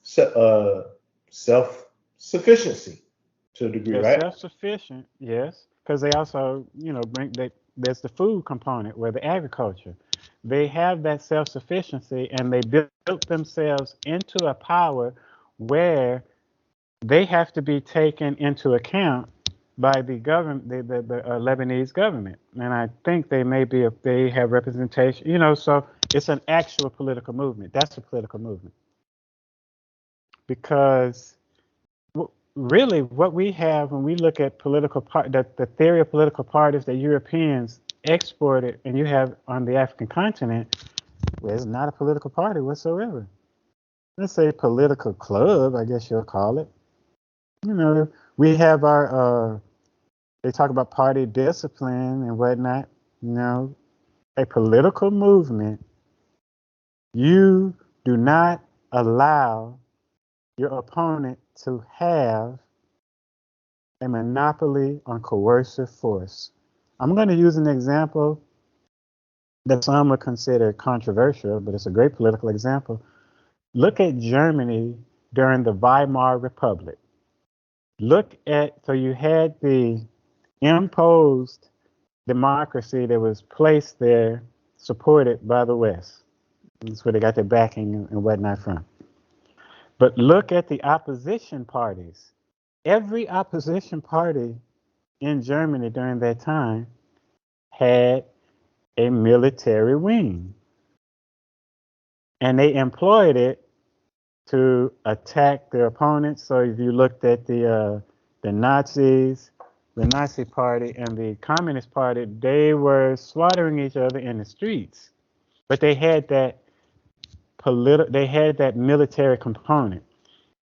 self-sufficiency to a degree, They're right? self-sufficient, yes, because they also, there's the food component where the agriculture. They have that self-sufficiency, and they built themselves into a power where they have to be taken into account by the government, the Lebanese government. And I think they have representation, so it's an actual political movement. That's a political movement. Because really what we have when we look at the theory of political parties that Europeans exported and you have on the African continent, well, it's not a political party whatsoever. Let's say political club, I guess you'll call it. We have they talk about party discipline and whatnot. A political movement, you do not allow your opponent to have a monopoly on coercive force. I'm going to use an example that some would consider controversial, but it's a great political example. Look at Germany during the Weimar Republic. So you had the imposed democracy that was placed there, supported by the West. That's where they got their backing and whatnot from. But look at the opposition parties. Every opposition party in Germany during that time had a military wing. And they employed it to attack their opponents. So if you looked at the Nazis, the Nazi Party and the Communist Party, they were slaughtering each other in the streets. But they had that military component.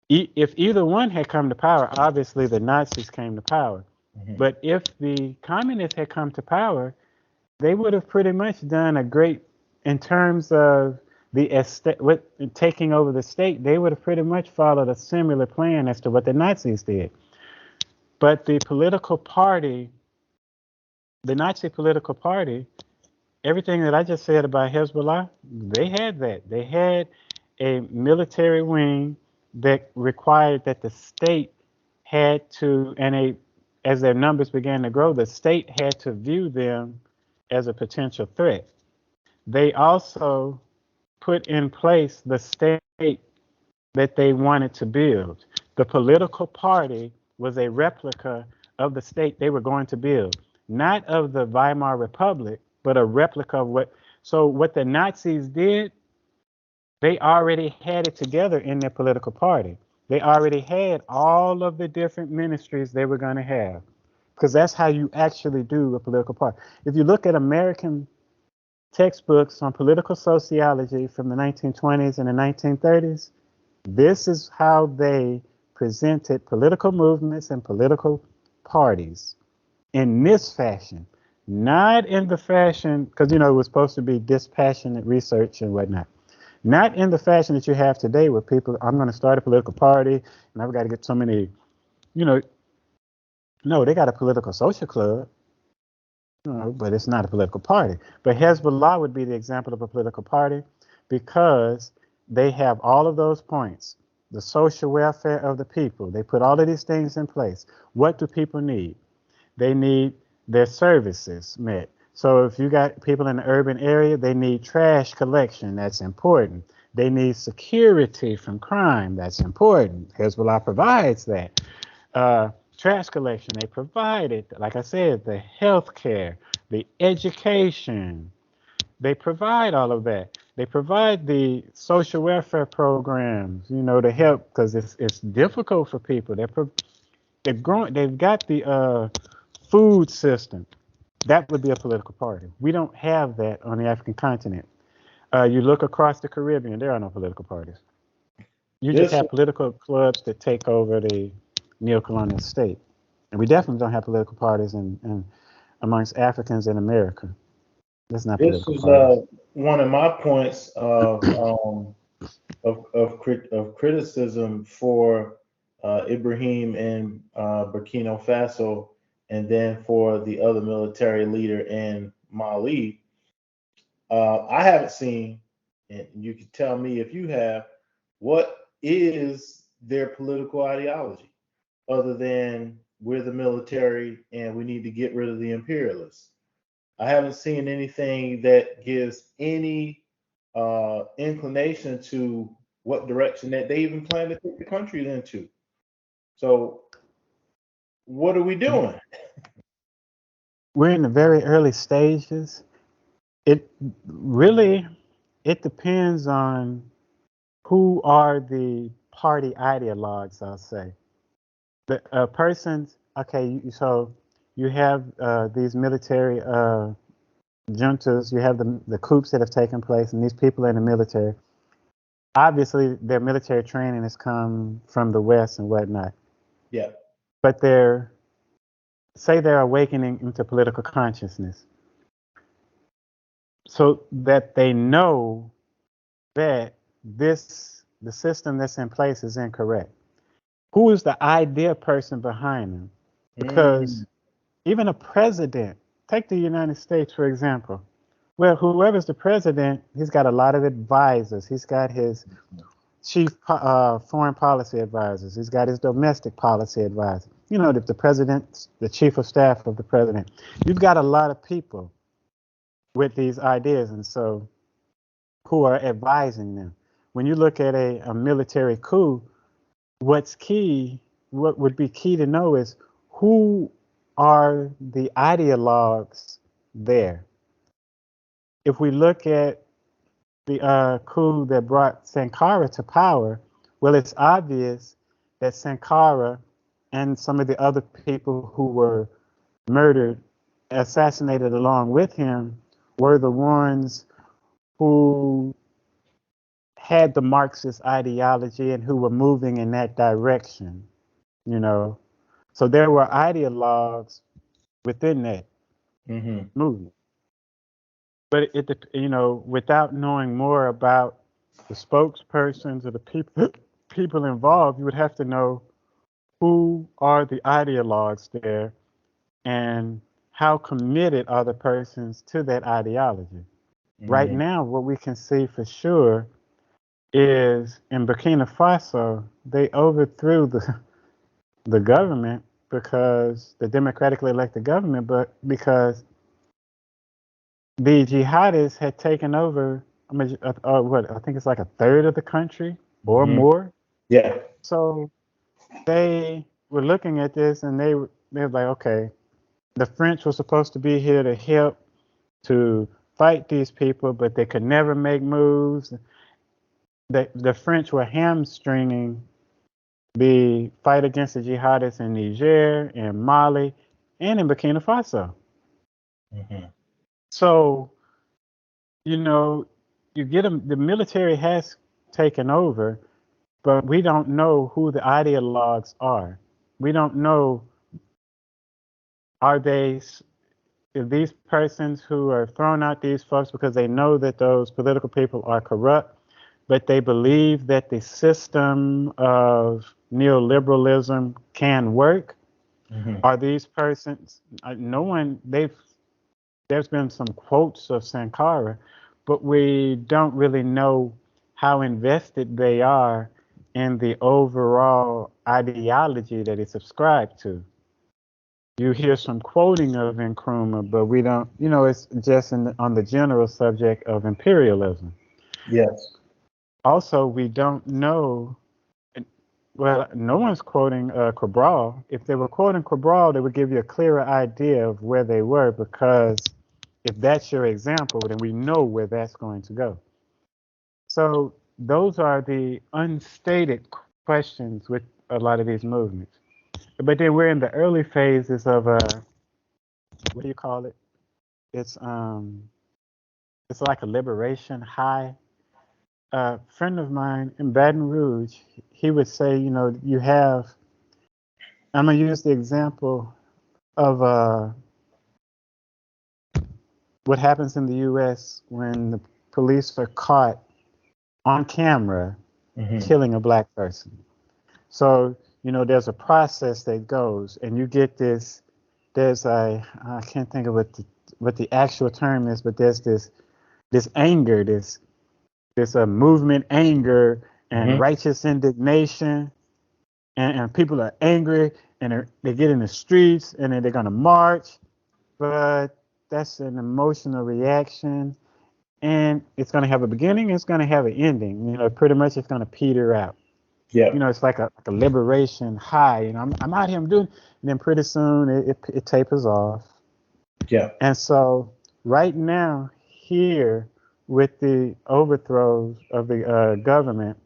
If either one had come to power, obviously the Nazis came to power. Mm-hmm. But if the communists had come to power, they would have pretty much done a great, in terms of taking over the state, they would have pretty much followed a similar plan as to what the Nazis did. But the Nazi political party, everything that I just said about Hezbollah, they had that. They had a military wing that required that the state had to, as their numbers began to grow, the state had to view them as a potential threat. They also put in place the state that they wanted to build. The political party was a replica of the state they were going to build, not of the Weimar Republic, but a replica of what the Nazis did. They already had it together in their political party. They already had all of the different ministries they were going to have, because that's how you actually do a political party. If you look at American textbooks on political sociology from the 1920s and the 1930s, this is how they presented political movements and political parties in this fashion, not in the fashion, because, it was supposed to be dispassionate research and whatnot. Not in the fashion that you have today where people, I'm going to start a political party and I've got to get so many, no, they got a political social club, but it's not a political party. But Hezbollah would be the example of a political party because they have all of those points. The social welfare of the people. They put all of these things in place. What do people need? They need their services met. So if you got people in the urban area, they need trash collection. That's important. They need security from crime. That's important. Hezbollah provides that. Trash collection, they provide it. Like I said, the health care, the education, they provide all of that. They provide the social welfare programs, to help, because it's difficult for people. They've got the food system. That would be a political party. We don't have that on the African continent. You look across the Caribbean, there are no political parties. You just have political clubs that take over the neo-colonial state. And we definitely don't have political parties in amongst Africans in America. That's not political parties. This is one of my points of criticism for Ibrahim in Burkina Faso, and then for the other military leader in Mali. I haven't seen, and you can tell me if you have, what is their political ideology other than we're the military and we need to get rid of the imperialists. I haven't seen anything that gives any inclination to what direction that they even plan to take the country into. So what are we doing? We're in the very early stages. It depends on who are the party ideologues, I'll say. The persons, okay, so you have these military juntas, you have the coups that have taken place, and these people in the military. Obviously, their military training has come from the West and whatnot. Yeah. But say they're awakening into political consciousness so that they know that the system that's in place is incorrect. Who is the idea person behind them? Because even a president, take the United States, for example. Well, whoever's the president, he's got a lot of advisors. He's got his chief foreign policy advisors. He's got his domestic policy advisors. The president, the chief of staff of the president. You've got a lot of people with these ideas, and so who are advising them. When you look at a military coup, what would be key to know is who are the ideologues there. If we look at the coup that brought Sankara to power, well, it's obvious that Sankara and some of the other people who were murdered, assassinated along with him, were the ones who had the Marxist ideology and who were moving in that direction, So there were ideologues within that movement. But without knowing more about the spokespersons or the people involved, you would have to know who are the ideologues there and how committed are the persons to that ideology. Right now, what we can see for sure is in Burkina Faso, they overthrew the government because the democratically elected government, but because the jihadists had taken over, I think it's like a third of the country or more. Yeah. So they were looking at this and they were like, okay, the French were supposed to be here to help to fight these people, but they could never make moves. The French were hamstringing the fight against the jihadists in Niger, in Mali, and in Burkina Faso. So, you get them, the military has taken over, but we don't know who the ideologues are. We don't know, are these persons who are throwing out these folks because they know that those political people are corrupt, but they believe that the system of neoliberalism can work? Are these persons, no one, there's been some quotes of Sankara, but we don't really know how invested they are in the overall ideology that is subscribed to. You hear some quoting of Nkrumah, but we don't, it's just on the general subject of imperialism. Yes. Also, we don't know, well, no one's quoting Cabral. If they were quoting Cabral, they would give you a clearer idea of where they were, because if that's your example, then we know where that's going to go. So those are the unstated questions with a lot of these movements. But then we're in the early phases of what do you call it? It's like a liberation high. A friend of mine in Baton Rouge, he would say, you have. I'm gonna use the example of what happens in the U.S. when the police are caught on camera killing a black person. So, there's a process that goes, and you get this. I can't think of what the actual term is, but there's this anger, this movement anger and righteous indignation, and people are angry, and they get in the streets, and then they're gonna march, but that's an emotional reaction, and it's gonna have a beginning, it's gonna have an ending. Pretty much it's gonna peter out. Yeah. It's like a liberation high. I'm out here, I'm doing, and then pretty soon it tapers off. Yeah. And so right now here, with the overthrows of the government,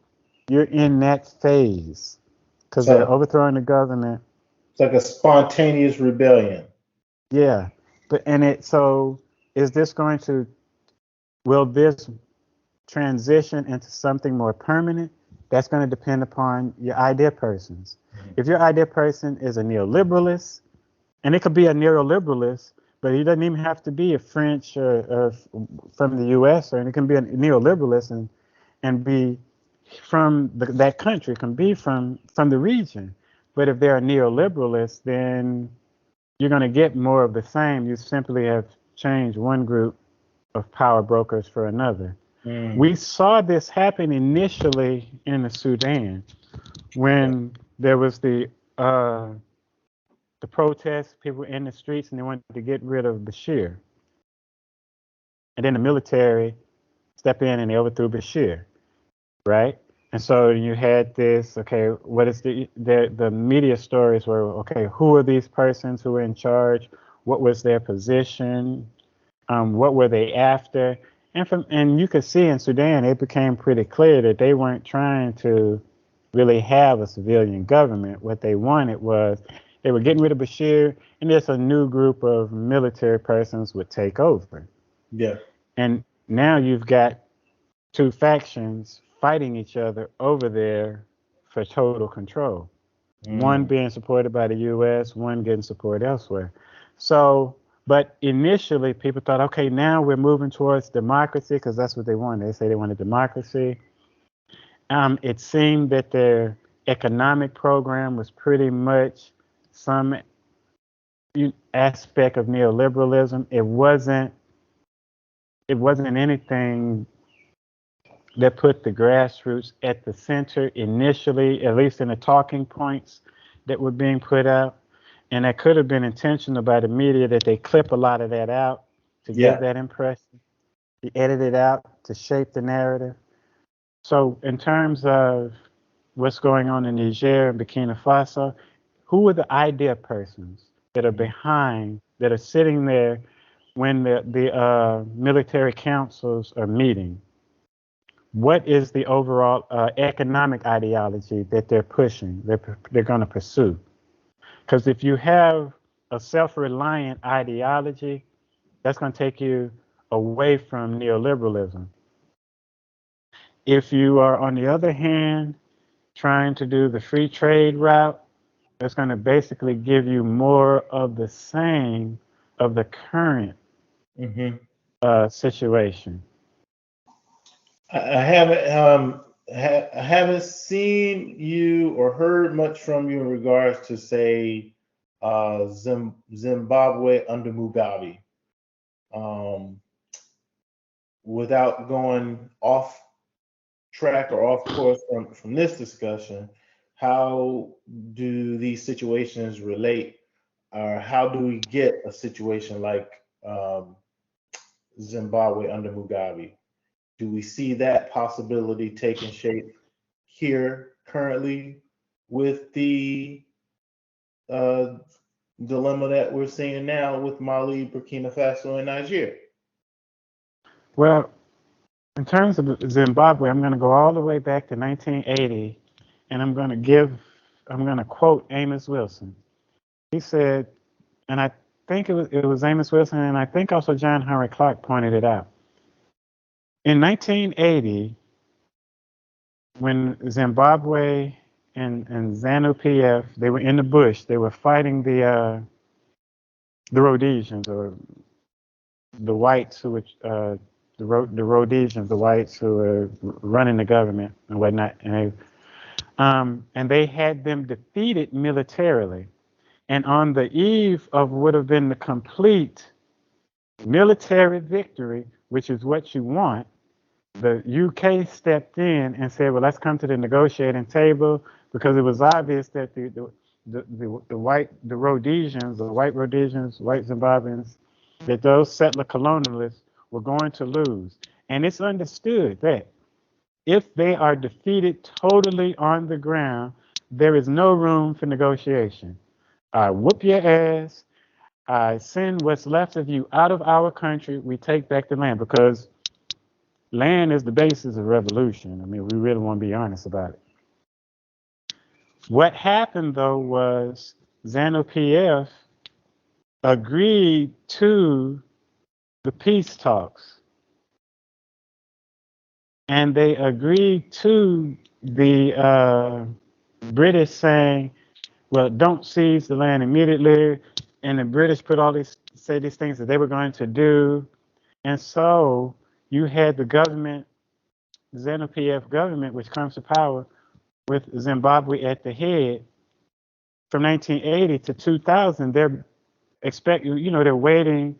you're in that phase because they're overthrowing the government. It's like a spontaneous rebellion. Yeah, so is this will this transition into something more permanent? That's going to depend upon your idea persons. If your idea person is a neoliberalist, and it could be a neoliberalist, but he doesn't even have to be a French or from the U.S. or it can be a neoliberalist and be from that country, can be from the region. But if they're a neoliberalist, then you're going to get more of the same. You simply have changed one group of power brokers for another. We saw this happen initially in the Sudan when there was the protests, people in the streets, and they wanted to get rid of Bashir. And then the military stepped in and they overthrew Bashir, right? And so you had this, okay, what is the media stories were, okay, who are these persons who were in charge? What was their position? What were they after? And you could see in Sudan, it became pretty clear that they weren't trying to really have a civilian government. What they wanted was they were getting rid of Bashir, and just a new group of military persons would take over. Yeah. And now you've got two factions fighting each other over there for total control. One being supported by the U.S., one getting support elsewhere. So, but initially people thought, okay, now we're moving towards democracy because that's what they wanted. They say they wanted democracy. It seemed that their economic program was pretty much some aspect of neoliberalism. It wasn't anything that put the grassroots at the center initially, at least in the talking points that were being put out. And that could have been intentional by the media, that they clip a lot of that out to give that impression. They edit it out to shape the narrative. So in terms of what's going on in Niger and Burkina Faso, who are the idea persons that are behind, that are sitting there when the military councils are meeting? What is the overall economic ideology that they're pushing, they're going to pursue? Because if you have a self-reliant ideology, that's going to take you away from neoliberalism. If you are, on the other hand, trying to do the free trade route, it's going to basically give you more of the same of the current Hmm. situation. I haven't I haven't seen you or heard much from you in regards to say Zimbabwe under Mugabe. Um, without going off track or off course from this discussion, how do these situations relate, or how do we get a situation like Zimbabwe under Mugabe? Do we see that possibility taking shape here currently with the uh, dilemma that we're seeing now with Mali, Burkina Faso, and Nigeria? Well, in terms of Zimbabwe, I'm going to go all the way back to 1980, and I'm going to quote Amos Wilson. He said, and I think it was Amos Wilson, and I think also John Henry Clark pointed it out. In 1980, when Zimbabwe and ZANU-PF, they were in the bush, they were fighting the Rhodesians, or the whites who were the Rhodesians, the whites who were running the government and whatnot, and they had them defeated militarily. And on the eve of what would have been the complete military victory, which is what you want, the UK stepped in and said, "Well, let's come to the negotiating table," because it was obvious that the Rhodesians, the white Rhodesians, white Zimbabweans, that those settler colonialists were going to lose. And it's understood that if they are defeated totally on the ground, there is no room for negotiation. I whoop your ass. I send what's left of you out of our country. We take back the land, because land is the basis of revolution. I mean, we really want to be honest about it. What happened, though, was ZANU-PF agreed to the peace talks, and they agreed to the British saying, "Well, don't seize the land immediately." And the British put all these things that they were going to do, and so you had the government, the ZANU-PF government, which comes to power with Zimbabwe at the head. From 1980 to 2000, they're waiting,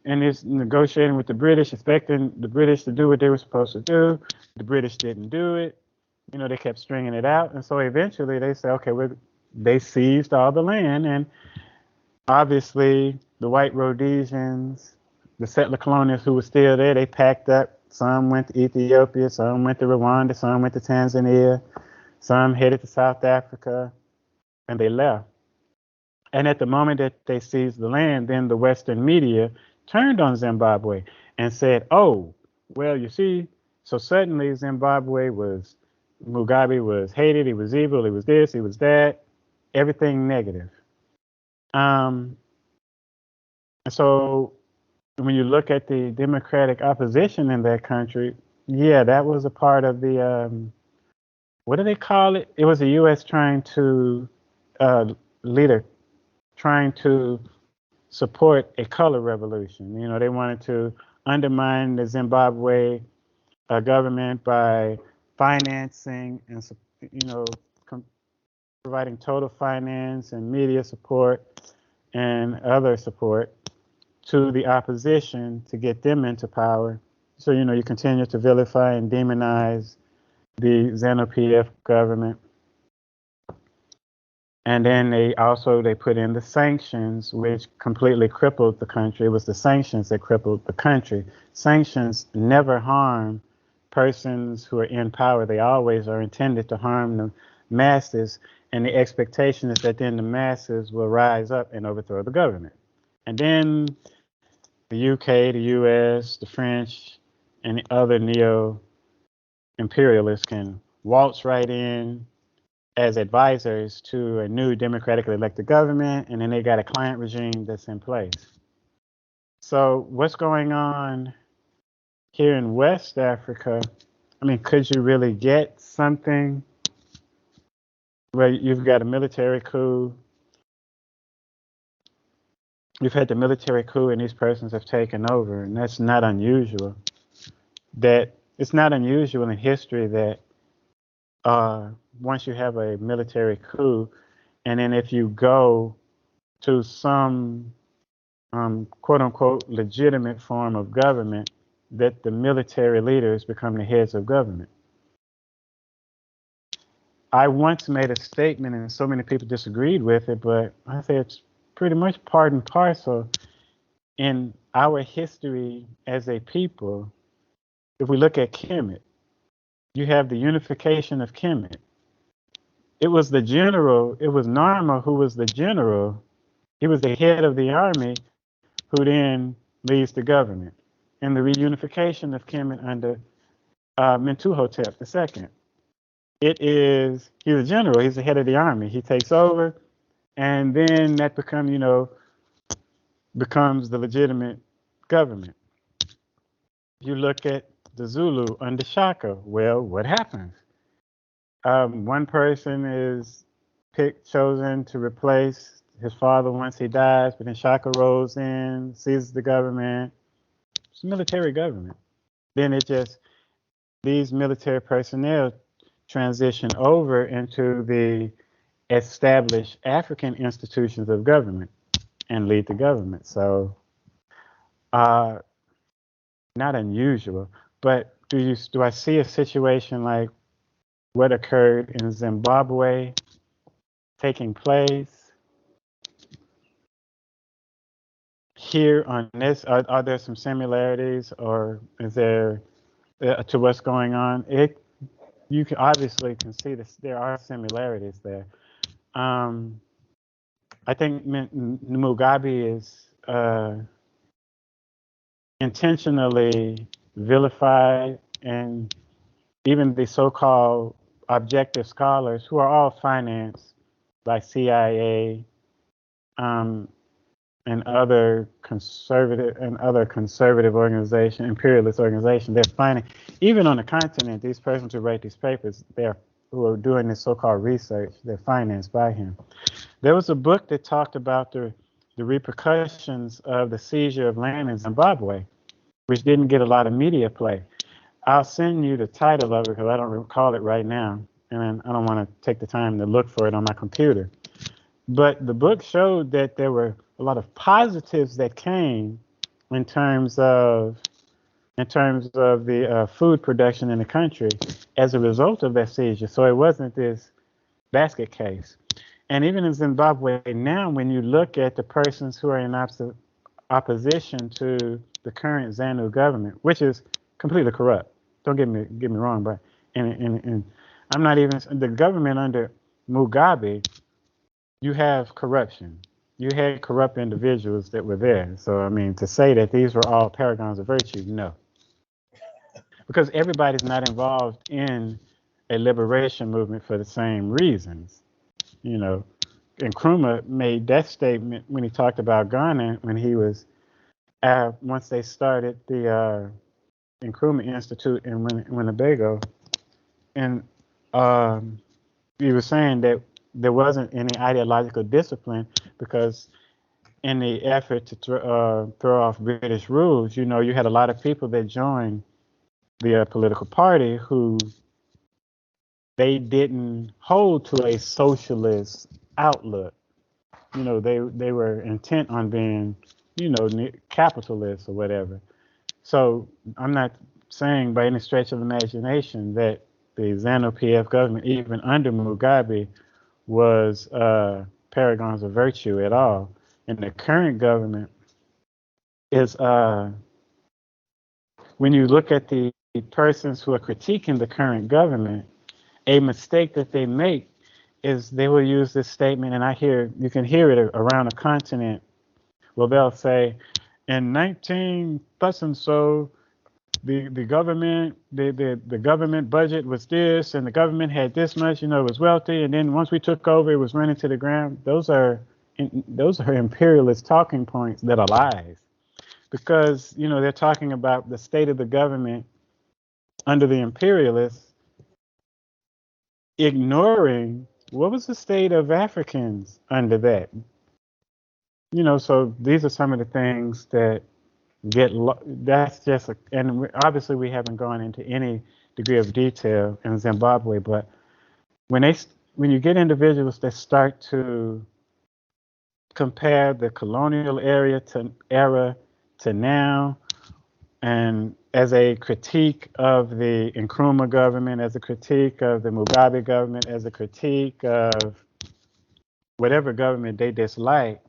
and it's negotiating with the British, expecting the British to do what they were supposed to do. The British didn't do it. They kept stringing it out, and so eventually they said, "Okay, they seized all the land." And obviously, the white Rhodesians, the settler colonials who were still there, they packed up. Some went to Ethiopia, some went to Rwanda, some went to Tanzania, some headed to South Africa, and they left. And at the moment that they seized the land, then the Western media turned on Zimbabwe and said, "Oh, well, you see," so suddenly Mugabe was hated, he was evil, he was this, he was that, everything negative. And so when you look at the democratic opposition in that country, yeah, that was a part of the, what do they call it? It was the U.S. trying to support a color revolution. They wanted to undermine the Zimbabwe government by financing and, providing total finance and media support and other support to the opposition to get them into power. So, you continue to vilify and demonize the ZANU-PF government. And then they put in the sanctions, which completely crippled the country. It was the sanctions that crippled the country. Sanctions never harm persons who are in power. They always are intended to harm the masses. And the expectation is that then the masses will rise up and overthrow the government. And then the UK, the US, the French, and the other neo-imperialists can waltz right in as advisors to a new democratically elected government, and then they got a client regime that's in place. So what's going on here in West Africa? I mean, could you really get something where you've got a military coup. You've had the military coup, and these persons have taken over, and that's not unusual. That it's not unusual in history that once you have a military coup, and then if you go to some quote unquote legitimate form of government, that the military leaders become the heads of government. I once made a statement, and so many people disagreed with it, but I say it's pretty much part and parcel in our history as a people. If we look at Kemet, you have the unification of Kemet. It was the general, it was Narma who was the general. He was the head of the army who then leads the government. And the reunification of Kemet under Mentuhotep II. He's a general, he's the head of the army. He takes over, and then that becomes the legitimate government. You look at the Zulu under Shaka. Well, what happens? One person is chosen to replace his father once he dies, but then Shaka rolls in, seizes the government. It's a military government. Then these military personnel transition over into the established African institutions of government and lead the government. So, not unusual. But do I see a situation like what occurred in Zimbabwe taking place here on this? Are there some similarities, or is there to what's going on? You can obviously see this. There are similarities there. I think Mugabe is intentionally vilified, and even the so-called objective scholars who are all financed by CIA and other conservative organizations, imperialist organizations. They're finding, even on the continent, these persons who write these papers, who are doing this so-called research, they're financed by him. There was a book that talked about the repercussions of the seizure of land in Zimbabwe, which didn't get a lot of media play. I'll send you the title of it because I don't recall it right now, and I don't want to take the time to look for it on my computer. But the book showed that there were a lot of positives that came in terms of the food production in the country as a result of that seizure. So it wasn't this basket case. And even in Zimbabwe now, when you look at the persons who are in opposition to the current ZANU government, which is completely corrupt. Don't get me wrong, but and I'm not even the government under Mugabe. You have corruption. You had corrupt individuals that were there. So I mean, to say that these were all paragons of virtue, no, because everybody's not involved in a liberation movement for the same reasons. You know, and Nkrumah made that statement when he talked about Ghana when he was once they started the Nkrumah Institute in Winnebago, and he was saying that there wasn't any ideological discipline because in the effort to throw off British rules, you had a lot of people that joined the political party who they didn't hold to a socialist outlook. They were intent on being, capitalists or whatever. So I'm not saying by any stretch of imagination that the ZANU-PF government, even under Mugabe, was paragons of virtue at all. And the current government is, when you look at the persons who are critiquing the current government, a mistake that they make is they will use this statement, and you can hear it around the continent. Well, they'll say, in 19 plus and so, the government the government budget was this, and the government had this much, it was wealthy, and then once we took over, it was running to the ground. Those are imperialist talking points that are lies, because they're talking about the state of the government under the imperialists, ignoring what was the state of Africans under that? So these are some of the things that that's just, and obviously we haven't gone into any degree of detail in Zimbabwe, but when you get individuals that start to compare the colonial era to now, and as a critique of the Nkrumah government, as a critique of the Mugabe government, as a critique of whatever government they dislike,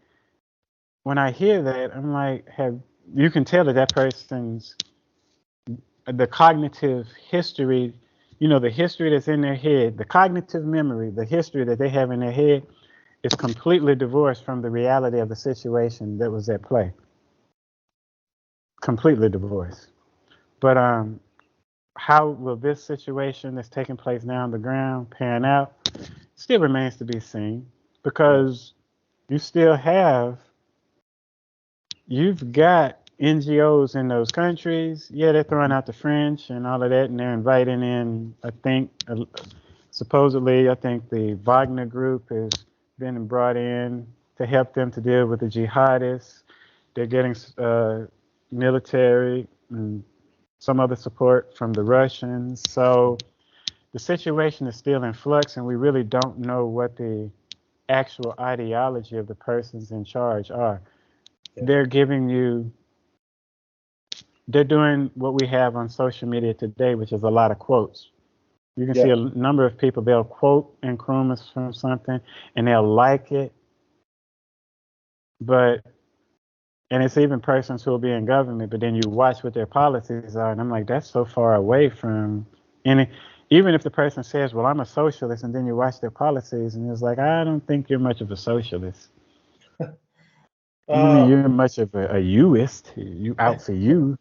when I hear that, I'm like, you can tell that person's, the cognitive history, the history that's in their head, the cognitive memory, the history that they have in their head is completely divorced from the reality of the situation that was at play. Completely divorced. But how will this situation that's taking place now on the ground pan out still remains to be seen, because you've got NGOs in those countries. Yeah, they're throwing out the French and all of that, and they're inviting in, I think, supposedly, I think the Wagner group has been brought in to help them to deal with the jihadists. They're getting military and some other support from the Russians. So the situation is still in flux, and we really don't know what the actual ideology of the persons in charge are. Yeah. They're doing what we have on social media today, which is a lot of quotes. You can see a number of people, they'll quote Nkrumah from something and they'll like it. And it's even persons who will be in government, but then you watch what their policies are, and I'm like, that's so far away from any. Even if the person says, well, I'm a socialist, and then you watch their policies, and it's like, I don't think you're much of a socialist. You're much of a youist. You out for you.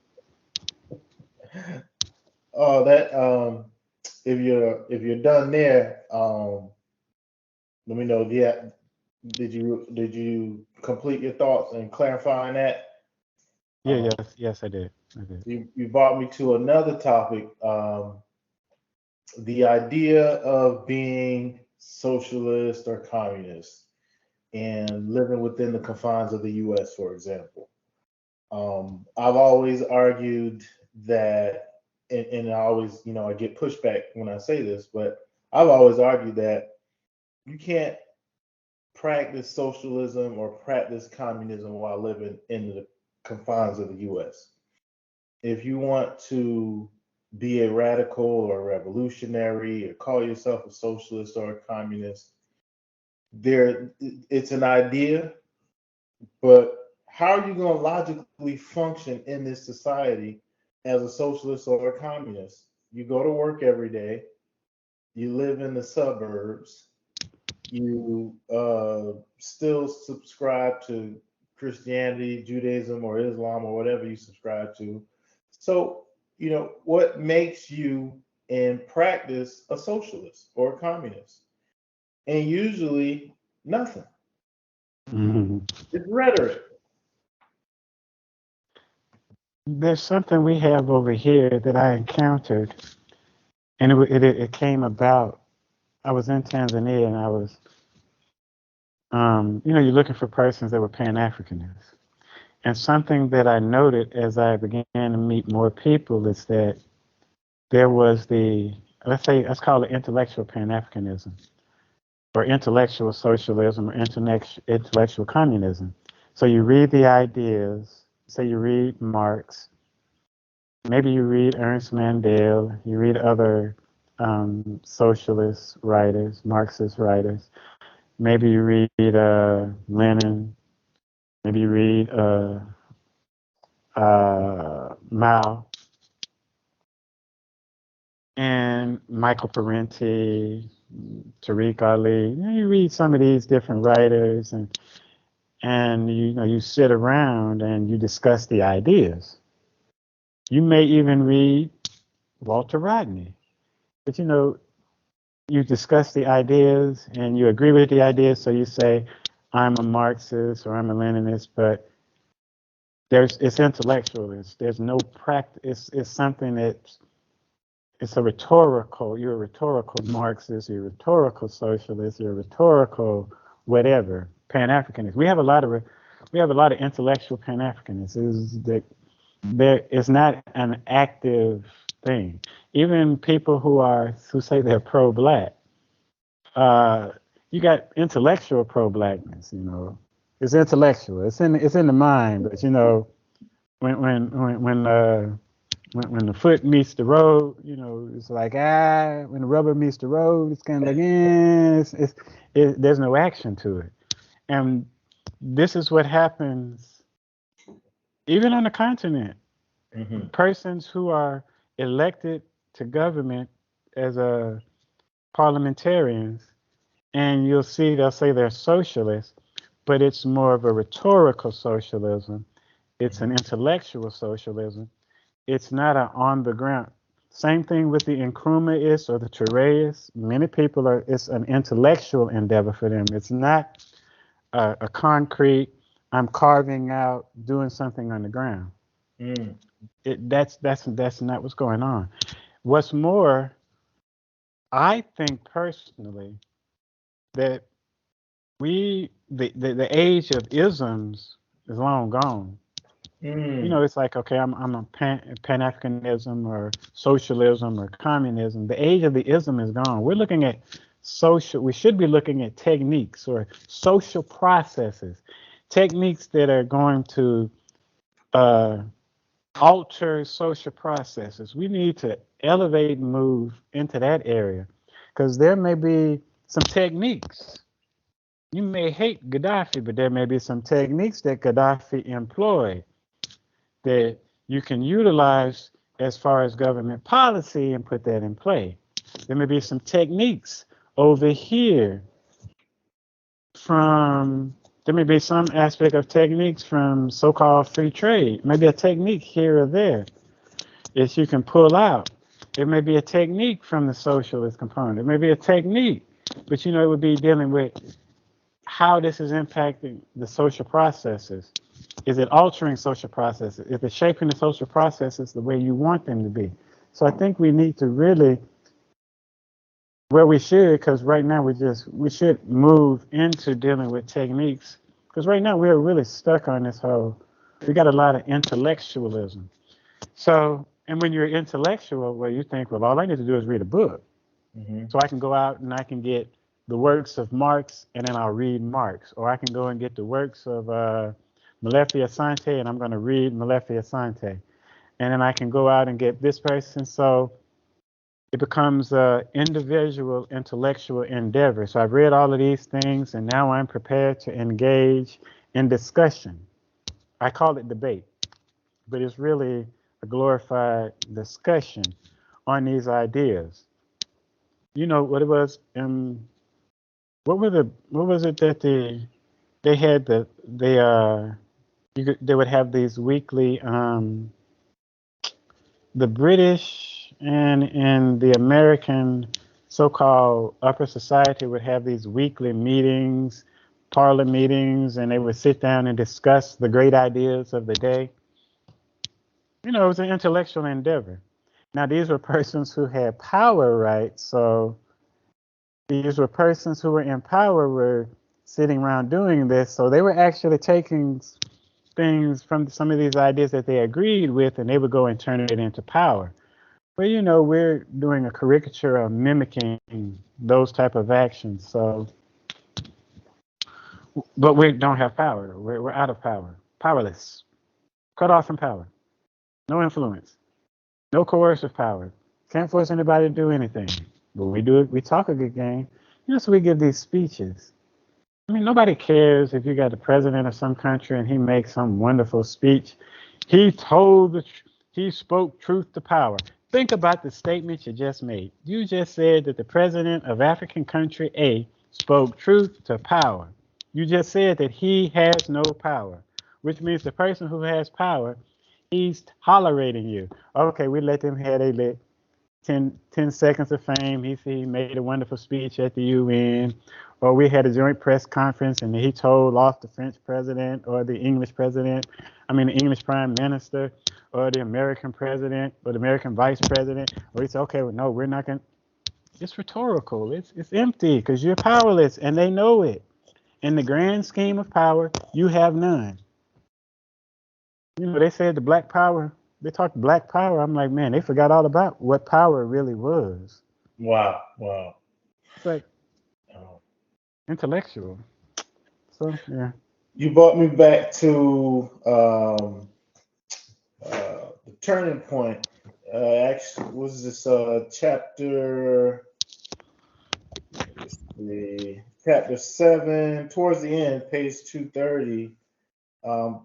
Oh, that if you're done there, let me know. Yeah, did you complete your thoughts and clarifying that? Yeah, yes, I did. You brought me to another topic. The idea of being socialist or communist and living within the confines of the U.S., for example. I've always argued that, and I always, I get pushback when I say this, but I've always argued that you can't practice socialism or practice communism while living in the confines of the U.S. If you want to be a radical or a revolutionary or call yourself a socialist or a communist, it's an idea, but how are you going to logically function in this society as a socialist or a communist? You go to work every day, you live in the suburbs, you still subscribe to Christianity, Judaism, or Islam, or whatever you subscribe to. So, what makes you in practice a socialist or a communist? And usually nothing. Mm-hmm. It's rhetoric. There's something we have over here that I encountered, and it came about. I was in Tanzania, and I was, you're looking for persons that were pan-Africanists. And something that I noted as I began to meet more people is that there was let's call it intellectual pan-Africanism, or intellectual socialism, or intellectual communism. So you read the ideas, say you read Marx, maybe you read Ernst Mandel, you read other socialist writers, Marxist writers, maybe you read Lenin, maybe you read Mao, and Michael Parenti, Tariq Ali. You read some of these different writers, and you sit around and you discuss the ideas. You may even read Walter Rodney, but you discuss the ideas and you agree with the ideas. So you say, I'm a Marxist or I'm a Leninist, but it's intellectual. There's no practice. It's something it's a rhetorical. You're a rhetorical Marxist. You're a rhetorical socialist. You're a rhetorical whatever Pan-Africanist. We have a lot of intellectual Pan-Africanists. Is that there is not an active thing. Even people who say they're pro-black, you got intellectual pro-blackness. You know, it's intellectual. It's in the mind. But you know, when the foot meets the road, you know, it's like when the rubber meets the road, it's kind of like there's no action to it. And this is what happens even on the continent. Mm-hmm. Persons who are elected to government as parliamentarians, and you'll see they'll say they're socialists, but it's more of a rhetorical socialism. It's an intellectual socialism. It's not an on the ground. Same thing with the Nkrumahist or the Touaregists. Many people it's an intellectual endeavor for them. It's not a concrete, I'm carving out, doing something on the ground. Mm. That's not what's going on. What's more, I think personally that the age of isms is long gone. You know, it's like, okay, I'm a pan-Africanism or socialism or communism. The age of the ism is gone. We're looking at we should be looking at techniques or social processes, techniques that are going to alter social processes. We need to elevate and move into that area because there may be some techniques. You may hate Gaddafi, but there may be some techniques that Gaddafi employed that you can utilize as far as government policy and put that in play. There may be some techniques over here there may be some aspect of techniques from so-called free trade. Maybe a technique here or there that you can pull out. It may be a technique from the socialist component. It may be a technique, but you know, it would be dealing with how this is impacting the social processes. Is it altering social processes? Is it shaping the social processes the way you want them to be? So I think we need to really, we should, because right now we should move into dealing with techniques. Because right now we're really stuck on this we got a lot of intellectualism. So, and when you're intellectual, well, you think, well, all I need to do is read a book. Mm-hmm. So I can go out and I can get the works of Marx, and then I'll read Marx. Or I can go and get the works of Molefi-Asante, and I'm going to read Molefi-Asante. And then I can go out and get this person. So it becomes an individual intellectual endeavor. So I've read all of these things, and now I'm prepared to engage in discussion. I call it debate, but it's really a glorified discussion on these ideas. You know what it was? What was it that they had they would have these weekly the British and the American so-called upper society would have these weekly meetings, parlor meetings, and they would sit down and discuss the great ideas of the day. You know, it was an intellectual endeavor. Now, these were persons who had power, right? So these were persons who were in power were sitting around doing this. So they were actually taking things from some of these ideas that they agreed with, and they would go and turn it into power. Well, you know, we're doing a caricature of mimicking those type of actions. So, but we don't have power. We're out of power, powerless, cut off from power, no influence, no coercive power. Can't force anybody to do anything. But we talk a good game. You know, so we give these speeches. I mean, nobody cares if you got the president of some country and he makes some wonderful speech. He spoke truth to power. Think about the statement you just made. You just said that the president of African country A spoke truth to power. You just said that he has no power, which means the person who has power, he's tolerating you. Okay, we let them have their lick. 10 seconds of fame. He made a wonderful speech at the UN, or we had a joint press conference and he told off the French president or the English president, the English prime minister, or the American president or the American vice president, or he said, okay, well, no, we're not going to. It's rhetorical. It's empty because you're powerless and they know it. In the grand scheme of power, you have none. They said the black power. They talked black power. I'm like, man, they forgot all about what power really was. Wow. It's like intellectual. So yeah. You brought me back to the turning point. Actually, was this chapter? Chapter 7, towards the end, page 230.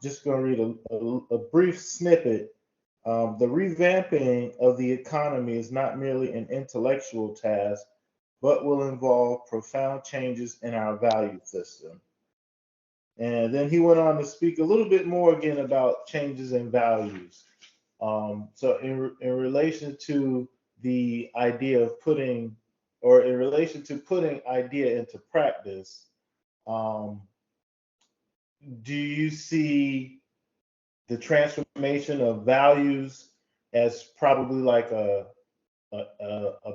Just going to read a brief snippet. The revamping of the economy is not merely an intellectual task, but will involve profound changes in our value system. And then he went on to speak a little bit more again about changes in values. So in relation to the idea of putting idea into practice, do you see the transformation of values as probably like a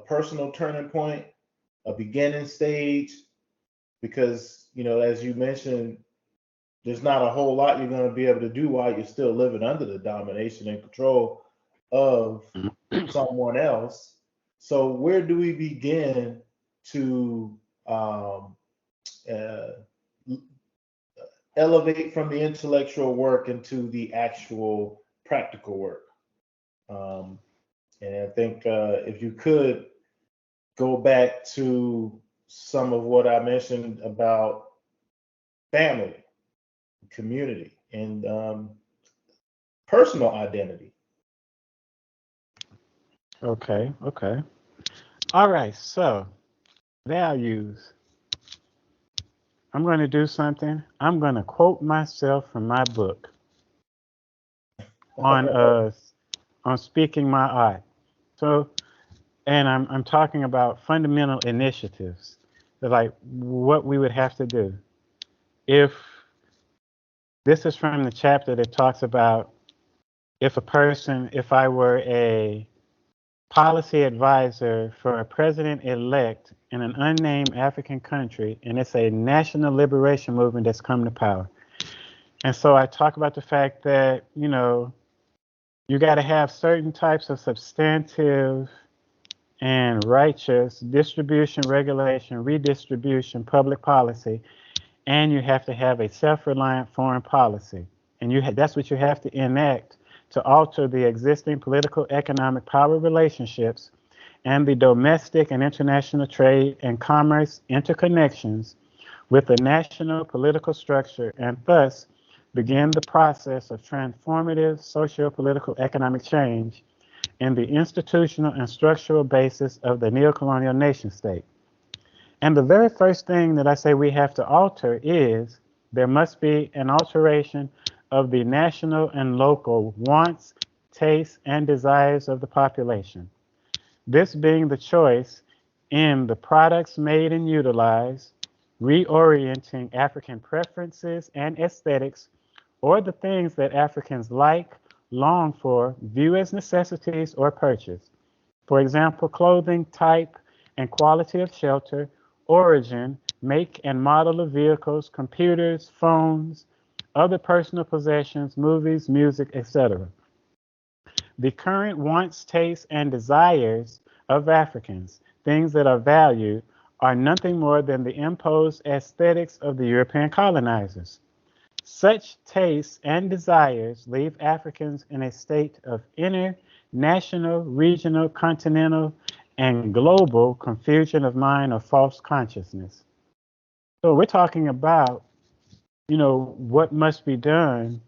personal turning point, a beginning stage? Because, as you mentioned, there's not a whole lot you're going to be able to do while you're still living under the domination and control of someone else. So where do we begin to elevate from the intellectual work into the actual practical work? And I think if you could go back to some of what I mentioned about family, community, and personal identity. Okay. All right. So values. I'm going to do something. I'm going to quote myself from my book on speaking my art. So, and I'm talking about fundamental initiatives, like what we would have to do. If this is from the chapter that talks about if I were a policy advisor for a president-elect in an unnamed African country, and it's a national liberation movement that's come to power. And so I talk about the fact that, you got to have certain types of substantive and righteous distribution, regulation, redistribution, public policy, and you have to have a self-reliant foreign policy. And that's what you have to enact to alter the existing political economic power relationships and the domestic and international trade and commerce interconnections with the national political structure, and thus begin the process of transformative socio-political economic change in the institutional and structural basis of the neocolonial nation state. And the very first thing that I say we have to alter is there must be an alteration of the national and local wants, tastes, and desires of the population. This being the choice in the products made and utilized, reorienting African preferences and aesthetics, or the things that Africans like, long for, view as necessities, or purchase. For example, clothing, type, and quality of shelter, origin, make and model of vehicles, computers, phones, other personal possessions, movies, music, etc. The current wants, tastes, and desires of Africans, things that are valued, are nothing more than the imposed aesthetics of the European colonizers. Such tastes and desires leave Africans in a state of inner, national, regional, continental, and global confusion of mind or false consciousness. So we're talking about, what must be done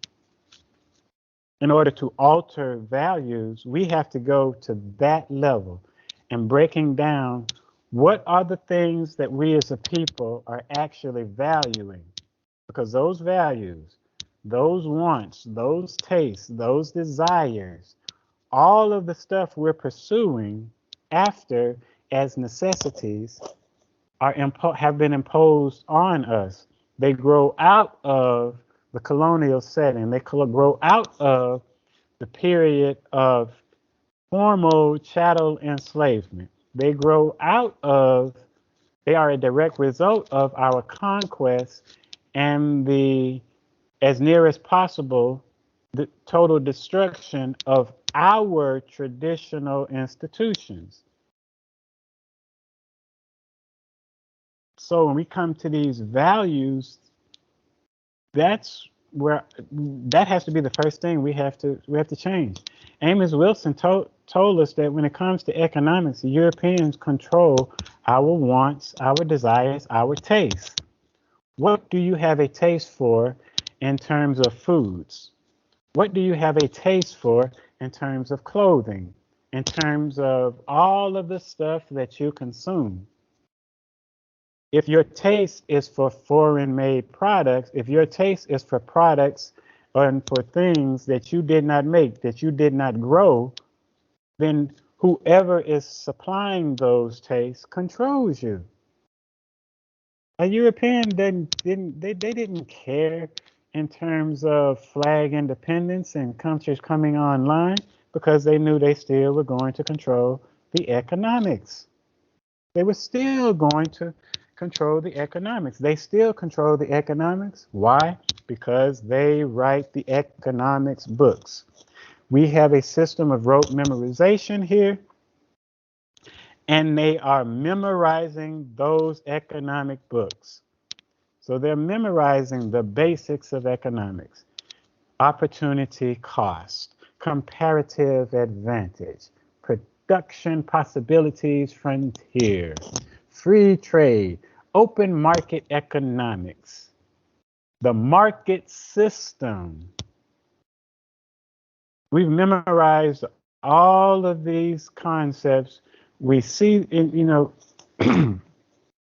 in order to alter values. We have to go to that level and breaking down what are the things that we as a people are actually valuing. Because those values, those wants, those tastes, those desires, all of the stuff we're pursuing after as necessities have been imposed on us. They grow out of the colonial setting. They grow out of the period of formal chattel enslavement. They grow out of, they are a direct result of our conquest and the, as near as possible, the total destruction of our traditional institutions. So when we come to these values, that's where that has to be the first thing we have to change. Amos Wilson told us that when it comes to economics, the Europeans control our wants, our desires, our tastes. What do you have a taste for in terms of foods? What do you have a taste for in terms of clothing, in terms of all of the stuff that you consume? If your taste is for foreign made products, if your taste is for products and for things that you did not make, that you did not grow, then whoever is supplying those tastes controls you. A European didn't care in terms of flag independence and countries coming online because they knew they still were going to control the economics. They were still going to control the economics. They still control the economics. Why? Because they write the economics books. We have a system of rote memorization here, and they are memorizing those economic books. So they're memorizing the basics of economics: opportunity cost, comparative advantage, production possibilities frontier, free trade, open market economics, the market system. We've memorized all of these concepts. We see,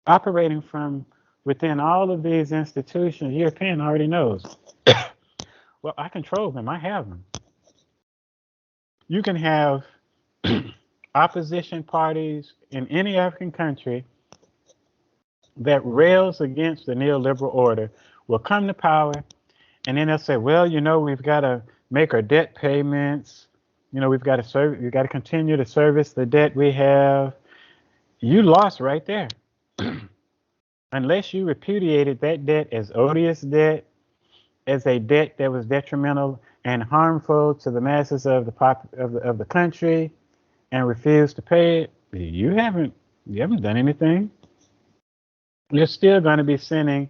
operating from within all of these institutions. European already knows. Well, I control them. I have them. You can have opposition parties in any African country that rails against the neoliberal order will come to power, and then they'll say, well, we've got to make our debt payments. We've got to continue to service the debt we have. You lost right there. Unless you repudiated that debt as odious debt, as a debt that was detrimental and harmful to the masses of the country, and refused to pay it, you haven't done anything. You're still going to be sending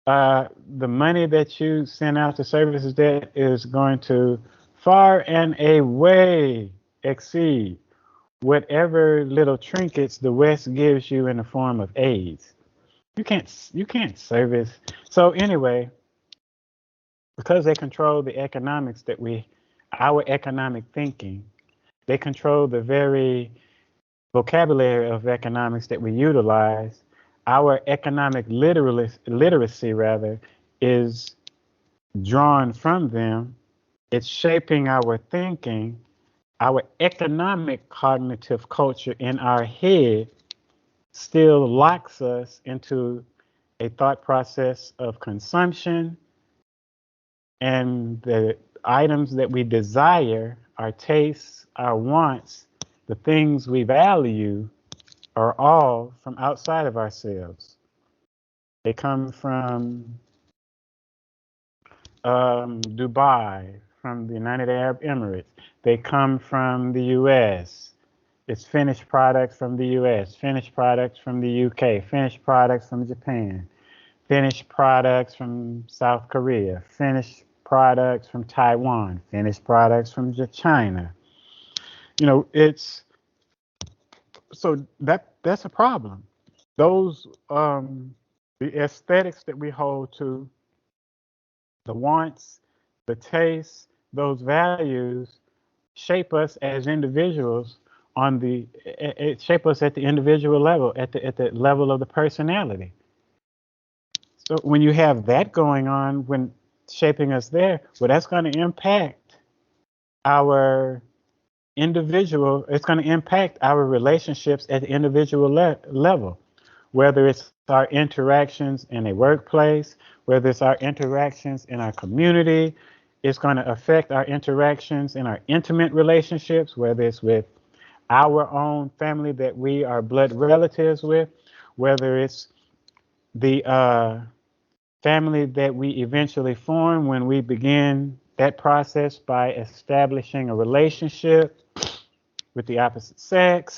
the money that you send out to service debt is going to far and away exceed whatever little trinkets the West gives you in the form of aids. You can't service. So anyway, because they control the economics our economic thinking, they control the very vocabulary of economics that we utilize. Our economic literacy rather is drawn from them. It's shaping our thinking. Our economic cognitive culture in our head still locks us into a thought process of consumption, and the items that we desire, our tastes, our wants, the things we value, are all from outside of ourselves. They come from Dubai, from the United Arab Emirates. They come from the US. It's finished products from the US, finished products from the UK, finished products from Japan, finished products from South Korea, finished products from Taiwan, finished products from China. It's so that's a problem. Those the aesthetics that we hold to, the wants, the tastes, those values shape us as individuals it shape us at the individual level, at the level of the personality. So when you have that going on, when shaping us there, well, that's going to impact our it's going to impact our relationships at the individual level, whether it's our interactions in a workplace, whether it's our interactions in our community. It's going to affect our interactions in our intimate relationships, whether it's with our own family that we are blood relatives with, whether it's the family that we eventually form when we begin that process by establishing a relationship with the opposite sex.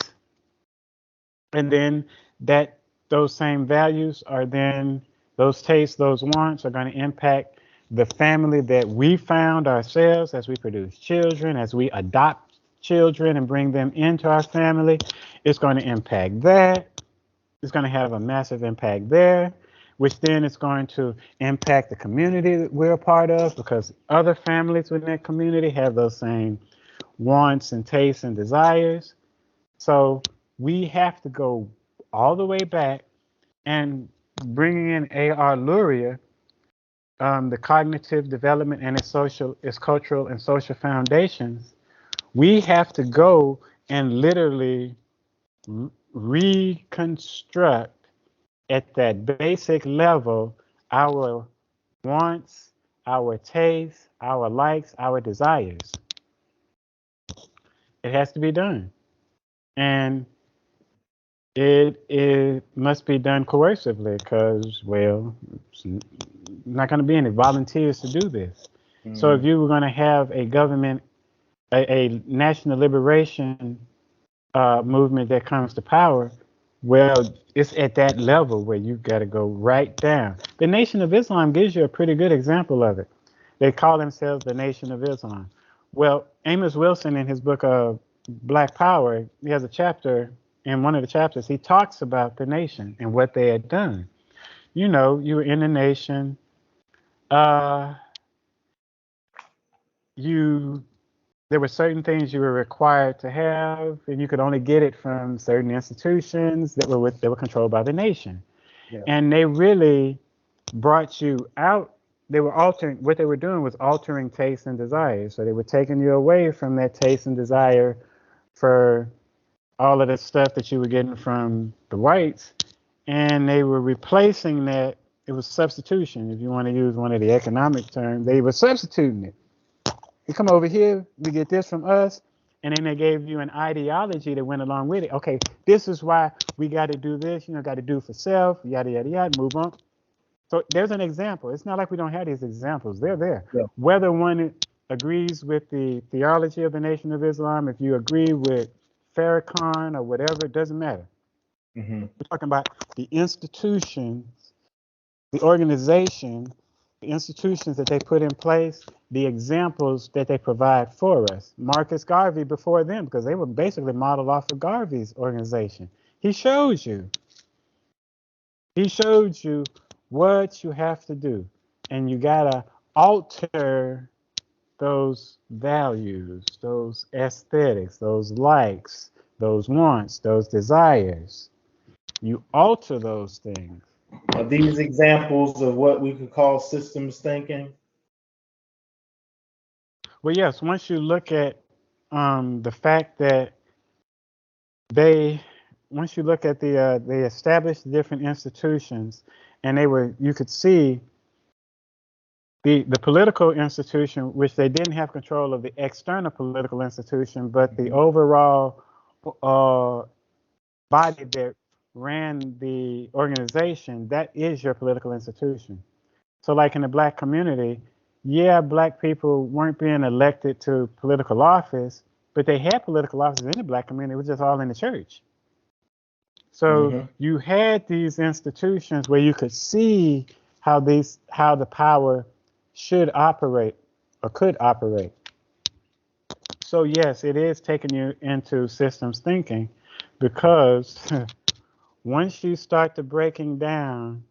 And then that those same values are then, those tastes, those wants are going to impact the family that we found ourselves as we produce children, as we adopt children and bring them into our family. It's going to impact that. It's going to have a massive impact there, which then is going to impact the community that we're a part of, because other families within that community have those same wants and tastes and desires. So we have to go all the way back, and bringing in A.R. Luria, the cognitive development and its cultural and social foundations. We have to go and literally reconstruct at that basic level our wants, our tastes, our likes, our desires. It has to be done. And it must be done coercively, because, well, it's not going to be any volunteers to do this. So if you were going to have a government, a national liberation movement that comes to power, well, it's at that level where you've got to go right down. The Nation of Islam gives you a pretty good example of it. They call themselves the Nation of Islam. Well, Amos Wilson, in his book Black Power, he has a chapter. In one of the chapters, he talks about the nation and what they had done. You know, you were in the nation. There were certain things you were required to have, and you could only get it from certain institutions that were controlled by the nation. Yeah. And they really brought you out. They were altering. What they were doing was altering tastes and desires. So they were taking you away from that taste and desire for all of the stuff that you were getting from the whites, and they were replacing that. It was substitution, if you want to use one of the economic terms. They were substituting it. You come over here, we get this from us, and then they gave you an ideology that went along with it. Okay, this is why we got to do this, got to do for self, yada, yada, yada, move on. So there's an example. It's not like we don't have these examples. They're there. Yeah. Whether one agrees with the theology of the Nation of Islam, if you agree with Farrakhan or whatever, it doesn't matter. We're talking about the institutions, the organization, the institutions that they put in place, the examples that they provide for us. Marcus Garvey before them, because they were basically modeled off of Garvey's organization. He showed you what you have to do, and you gotta alter those values, those aesthetics, those likes, those wants, those desires. You alter those things. Are these examples of what we could call systems thinking? Well, yes. Once you look at the fact that they established different institutions, and you could see the political institution, which they didn't have control of the external political institution, but the overall body that ran the organization, that is your political institution. So like in the black community, yeah, black people weren't being elected to political office, but they had political offices in the black community. It was just all in the church. So you had these institutions where you could see how the power should operate or could operate. So yes, it is taking you into systems thinking, because once you start to breaking down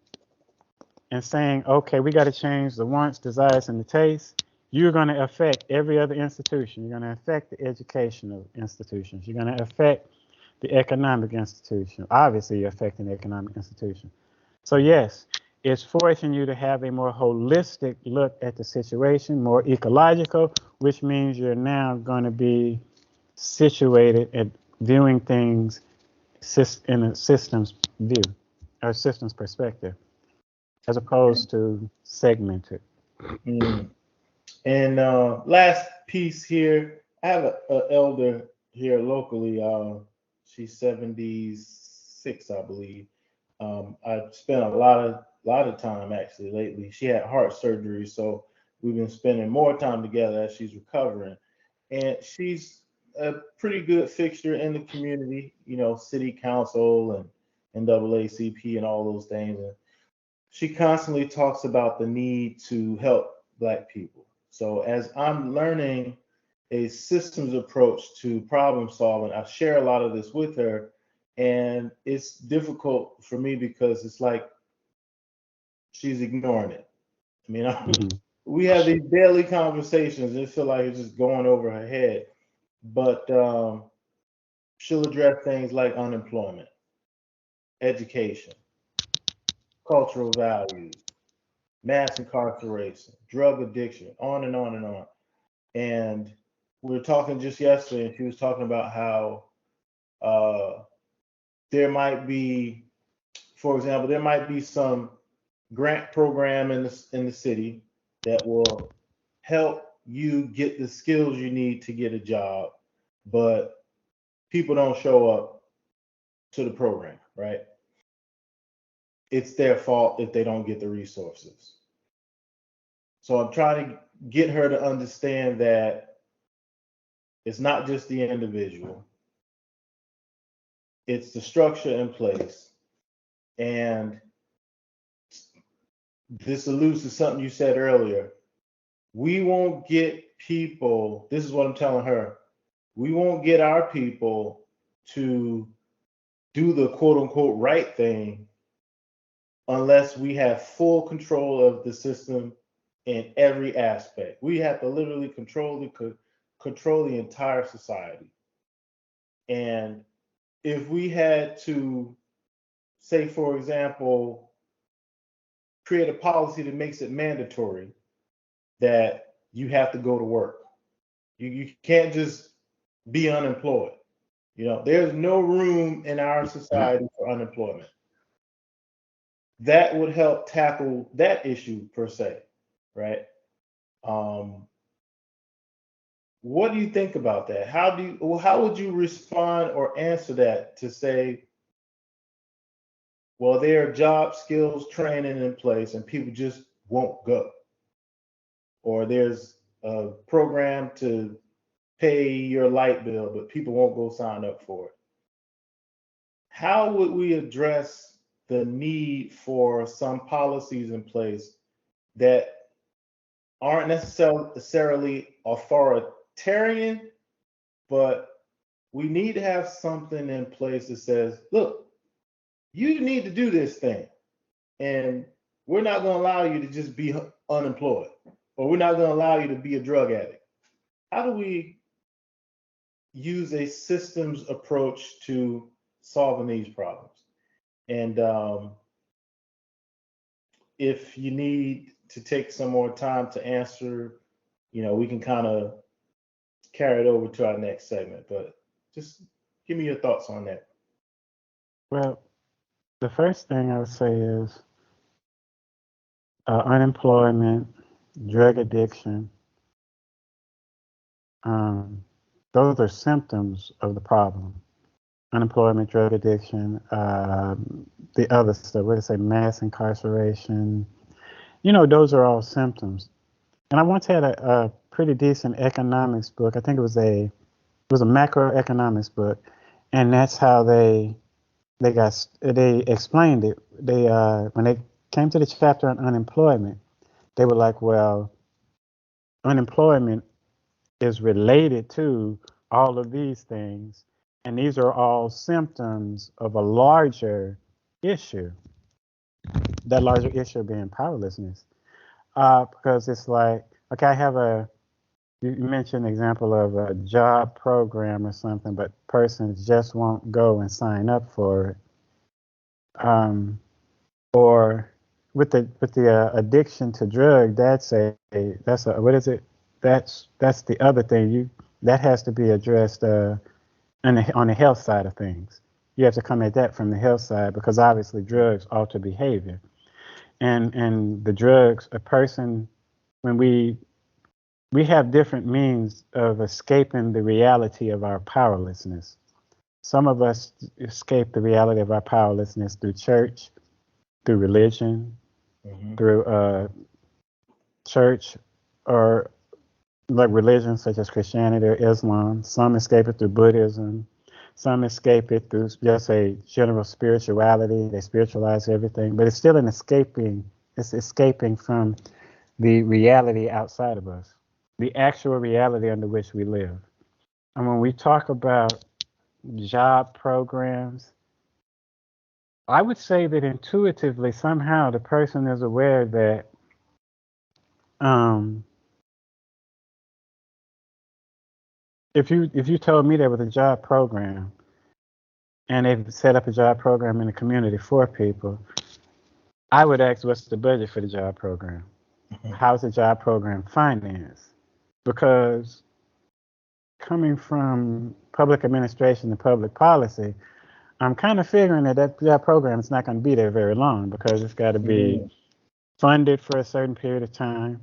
and saying, okay, we got to change the wants, desires, and the tastes, you're going to affect every other institution. You're going to affect the educational institutions. You're going to affect the economic institution. Obviously, you're affecting the economic institution. So yes, it's forcing you to have a more holistic look at the situation, more ecological, which means you're now going to be situated and viewing things in a systems view or systems perspective, as opposed to segmented. Mm. And last piece here, I have an elder here locally. She's 76, I believe. I've spent a lot of time actually lately. She had heart surgery, so we've been spending more time together as she's recovering. And she's a pretty good fixture in the community, you know, city council and NAACP and all those things. And she constantly talks about the need to help Black people. So as I'm learning a systems approach to problem solving, I share a lot of this with her, and it's difficult for me because it's like she's ignoring it. I mean, we have these daily conversations, and it feels like it's just going over her head. But she'll address things like unemployment, education, cultural values, mass incarceration, drug addiction, on and on and on. And we were talking just yesterday, and she was talking about how there might be, for example, there might be some grant program in the city that will help you get the skills you need to get a job, but people don't show up to the program, right? It's their fault if they don't get the resources. So I'm trying to get her to understand that it's not just the individual, it's the structure in place. And this alludes to something you said earlier. We won't get people, this is what I'm telling her, we won't get our people to do the quote unquote right thing unless we have full control of the system in every aspect. We have to literally control the entire society. And if we had to, say, for example, create a policy that makes it mandatory that you have to go to work, you can't just be unemployed. You know, there's no room in our society for unemployment. That would help tackle that issue per se, right? What do you think about that? How would you respond or answer that to say, well, there are job skills training in place and people just won't go, or there's a program to pay your light bill, but people won't go sign up for it? How would we address the need for some policies in place that aren't necessarily authoritarian, but we need to have something in place that says, look, you need to do this thing, and we're not going to allow you to just be unemployed, or we're not going to allow you to be a drug addict? How do we use a systems approach to solving these problems? And if you need to take some more time to answer, you know, we can kind of carry it over to our next segment, but just give me your thoughts on that. Well, the first thing I would say is unemployment, drug addiction, those are symptoms of the problem. Unemployment, drug addiction, the other stuff, what did I say, mass incarceration, you know, those are all symptoms. And I once had a pretty decent economics book. I think it was a macroeconomics book, and that's how they explained it. They when they came to the chapter on unemployment, they were like, well, unemployment is related to all of these things, and these are all symptoms of a larger issue. That larger issue being powerlessness. Because it's like, okay, you mentioned an example of a job program or something, but persons just won't go and sign up for it. Or with the addiction to drug, that's a what is it? That's the other thing. that has to be addressed on the health side of things. You have to come at that from the health side, because obviously drugs alter behavior. And the drugs, a person, when we have different means of escaping the reality of our powerlessness. Some of us escape the reality of our powerlessness through church, through religion, through church, or like religions such as Christianity or Islam. Some escape it through Buddhism. Some escape it through just a general spirituality. They spiritualize everything, but it's still an escaping. It's escaping from the reality outside of us, the actual reality under which we live. And when we talk about job programs, I would say that intuitively, somehow, the person is aware that if you told me there was a job program and they've set up a job program in the community for people, I would ask, what's the budget for the job program? How's the job program financed? Because coming from public administration and public policy, I'm kind of figuring that job program is not going to be there very long, because it's got to be funded for a certain period of time.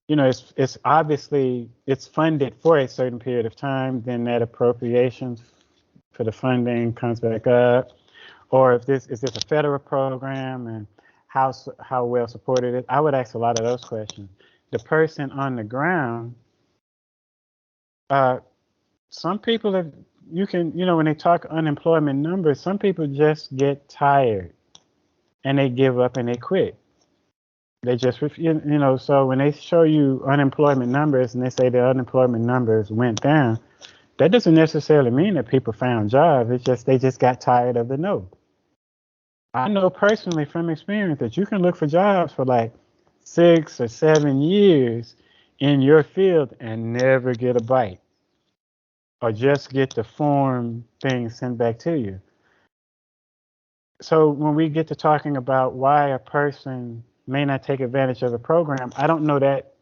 You know, it's obviously it's funded for a certain period of time, then that appropriations for the funding comes back up. Or if this is a federal program, and how well supported it is. I would ask a lot of those questions. The person on the ground, some people have, when they talk unemployment numbers, some people just get tired and they give up and they quit. They just, so when they show you unemployment numbers and they say the unemployment numbers went down, that doesn't necessarily mean that people found jobs. It's just they just got tired of the no. I know personally from experience that you can look for jobs for like 6 or 7 years in your field and never get a bite, or just get the form thing sent back to you. So when we get to talking about why a person may not take advantage of a program, I don't know that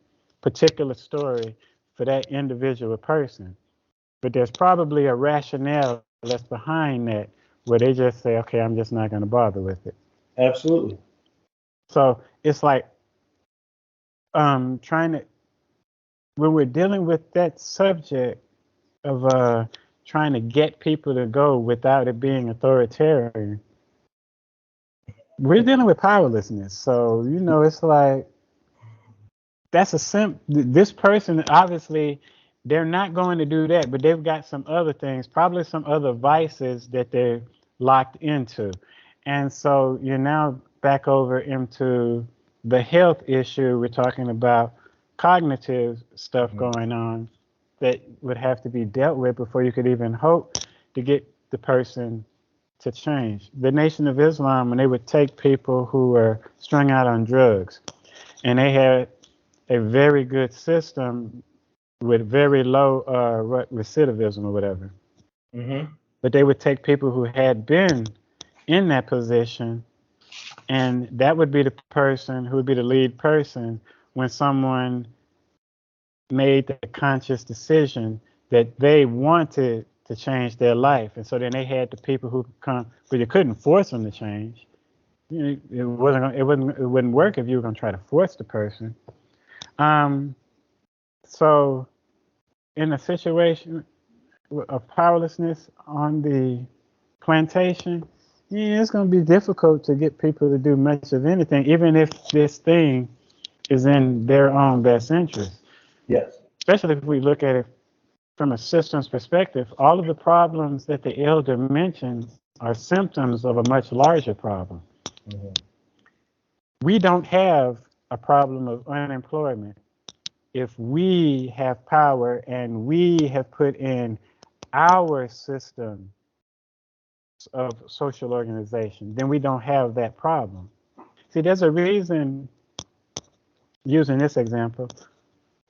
particular story for that individual person, but there's probably a rationale that's behind that, where they just say, okay, I'm just not going to bother with it. Absolutely. So it's like when we're dealing with that subject of trying to get people to go without it being authoritarian, we're dealing with powerlessness. So, it's like, this person, obviously, they're not going to do that, but they've got some other things, probably some other vices that they're locked into. And so you're now back over into the health issue. We're talking about cognitive stuff going on that would have to be dealt with before you could even hope to get the person to change. The Nation of Islam, when they would take people who were strung out on drugs, and they had a very good system with very low recidivism or whatever. But they would take people who had been in that position, and that would be the person who would be the lead person when someone made the conscious decision that they wanted to change their life. And so then they had the people who come, but you couldn't force them to change. It wouldn't work if you were going to try to force the person. So in a situation of powerlessness on the plantation, it's going to be difficult to get people to do much of anything, even if this thing is in their own best interest. Yes. Especially if we look at it from a systems perspective, all of the problems that the elder mentioned are symptoms of a much larger problem. We don't have a problem of unemployment if we have power and we have put in our system of social organization. Then we don't have that problem. See, there's a reason, using this example,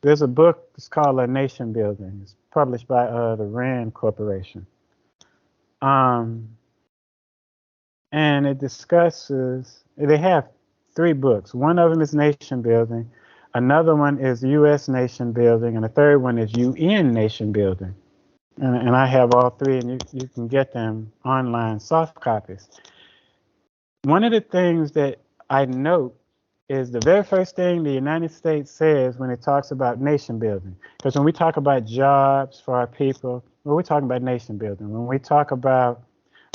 there's a book, it's called A Nation Building. It's published by the RAND Corporation. And it discusses, they have 3 books. One of them is Nation Building. Another one is U.S. nation building, and the third one is UN nation building. And I have all three, and you can get them online, soft copies. One of the things that I note is the very first thing the United States says when it talks about nation building. Because when we talk about jobs for our people, well, we're talking about nation building. When we talk about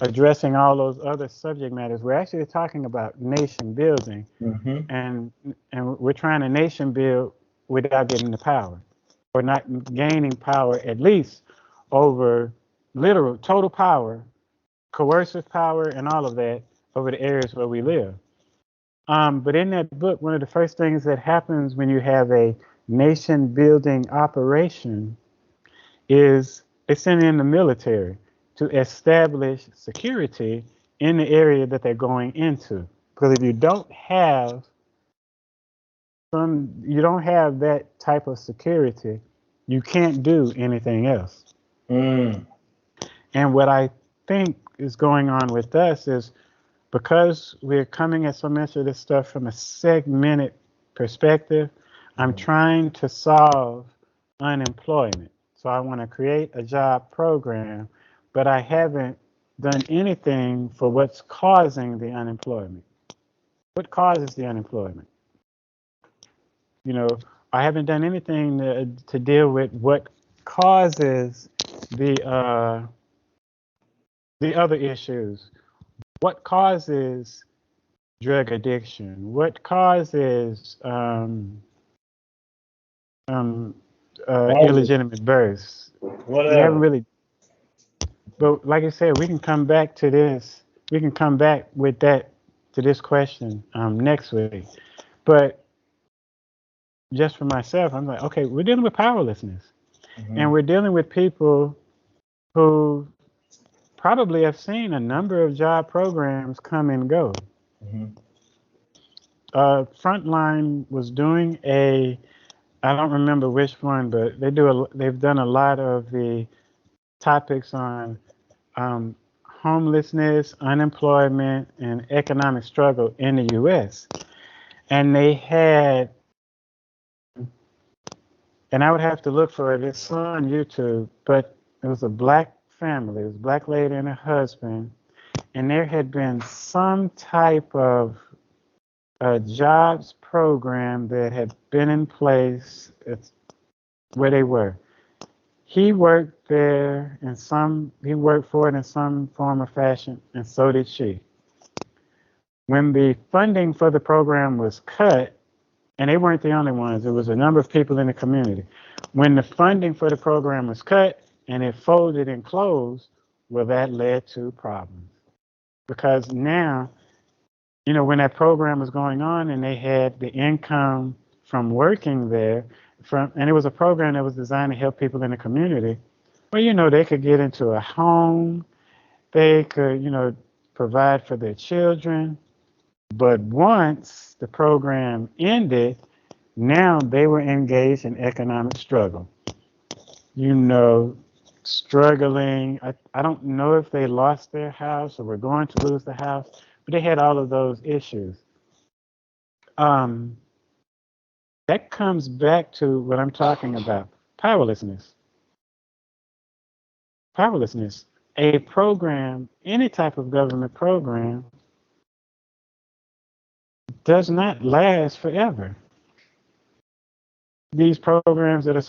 addressing all those other subject matters, we're actually talking about nation building. Mm-hmm. And we're trying to nation build without getting the power, or not gaining power, at least over literal total power, coercive power, and all of that over the areas where we live. But in that book, one of the first things that happens when you have a nation building operation is they send in the military to establish security in the area that they're going into. Because if you don't have that type of security, you can't do anything else. Mm. And what I think is going on with us is, because we're coming at so much of this stuff from a segmented perspective, I'm trying to solve unemployment. So I want to create a job program, but I haven't done anything for what's causing the unemployment. What causes the unemployment? You know, I haven't done anything to deal with what causes the other issues. What causes drug addiction? What causes illegitimate births? Whatever. We haven't really, but like I said, we can come back to this. We can come back with that to this question next week. But just for myself, I'm like, okay, we're dealing with powerlessness, and we're dealing with people who probably have seen a number of job programs come and go. Frontline was doing I don't remember which one, but they've done a lot of the topics on homelessness, unemployment, and economic struggle in the U.S. And they had, and I would have to look for it, it's on YouTube, but it was a black family, it was a black lady and her husband, and there had been some type of jobs program that had been in place where they were. He worked there he worked for it in some form or fashion, and so did she. When the funding for the program was cut, and they weren't the only ones, there was a number of people in the community. When the funding for the program was cut and it folded and closed, well, that led to problems. Because now, you know, when that program was going on and they had the income from working there, and it was a program that was designed to help people in the community, well, you know, they could get into a home, they could, you know, provide for their children. But once the program ended, now they were engaged in economic struggle. You know, struggling. I don't know if they lost their house or were going to lose the house, but they had all of those issues. That comes back to what I'm talking about, powerlessness. Powerlessness. A program, any type of government program, does not last forever. These programs that are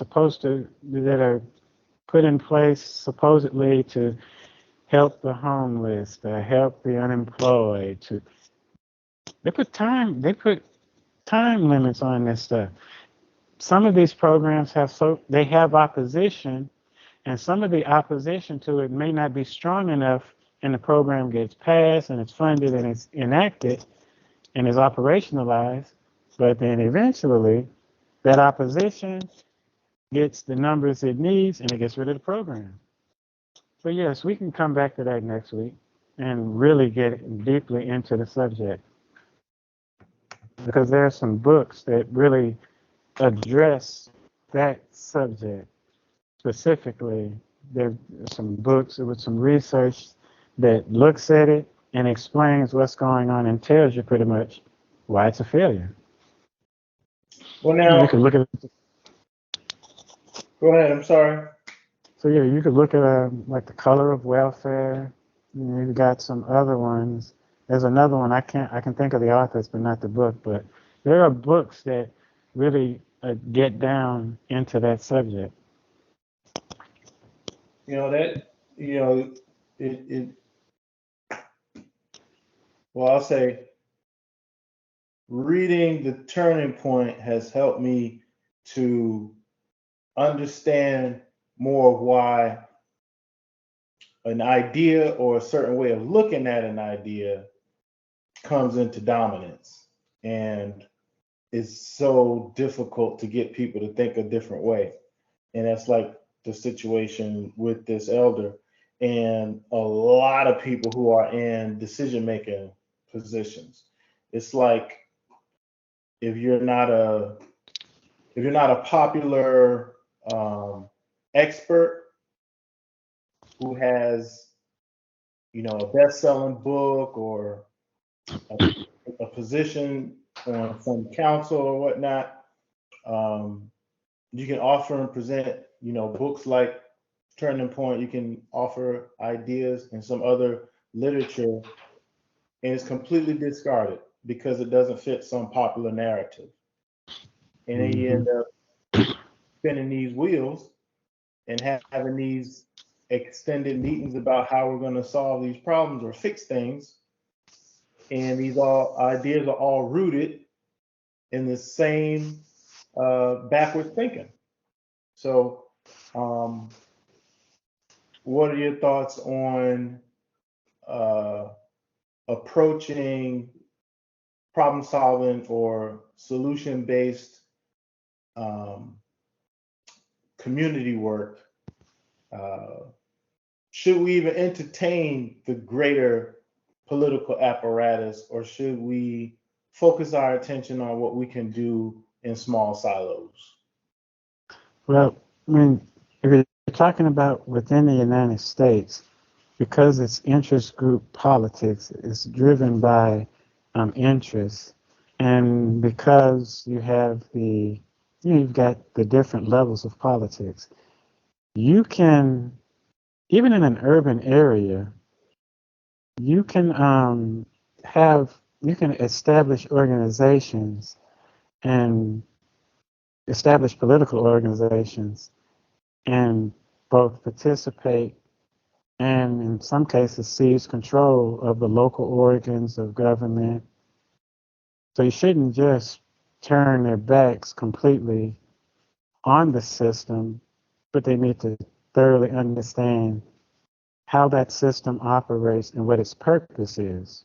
put in place supposedly to help the homeless, to help the unemployed, they put time limits on this stuff. Some of these programs they have opposition, and some of the opposition to it may not be strong enough, and the program gets passed and it's funded and it's enacted and is operationalized, but then eventually that opposition gets the numbers it needs and it gets rid of the program. So yes, we can come back to that next week and really get deeply into the subject, because there are some books that really address that subject specifically. There's some books with some research that looks at it and explains what's going on and tells you pretty much why it's a failure. Well, You now, could look at go ahead. I'm sorry. so yeah, you could look at like the color of welfare. You've got some other ones. There's another one I can think of the authors, but not the book. But there are books that really get down into that subject. You know that you know it. Well, I'll say reading The Turning Point has helped me to understand more of why an idea or a certain way of looking at an idea comes into dominance. And it's so difficult to get people to think a different way. And that's like the situation with this elder and a lot of people who are in decision making positions. It's like if you're not a if you're not a popular expert who has a best-selling book or a, a position on some council or whatnot, you can offer and present books like Turning Point. You can offer ideas and some other literature, and it's completely discarded because it doesn't fit some popular narrative. And then you Hmm. end up spinning these wheels and having these extended meetings about how we're going to solve these problems or fix things. And these all ideas are all rooted in the same backwards thinking. So, what are your thoughts on uh, approaching problem solving or solution based um, community work? Uh, should we even entertain the greater political apparatus, or should we focus our attention on what we can do in small silos? Well, I mean, if you're talking about within the United States, because it's interest group politics, it's driven by interest, and because you've got the different levels of politics, you can, even in an urban area, you can have, you can establish organizations and establish political organizations and both participate and in some cases seize control of the local organs of government. So you shouldn't just turn their backs completely on the system, but they need to thoroughly understand how that system operates and what its purpose is.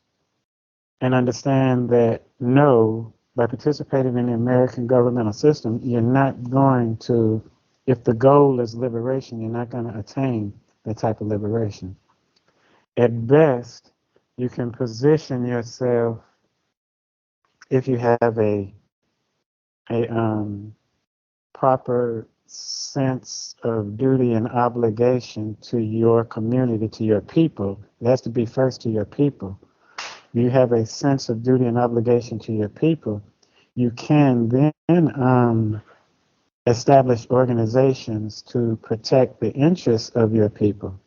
And understand that no, by participating in the American governmental system, you're not going to, if the goal is liberation, you're not going to attain that type of liberation. At best, you can position yourself if you have a proper sense of duty and obligation to your community, to your people. It has to be first to your people. You have a sense of duty and obligation to your people. You can then establish organizations to protect the interests of your people.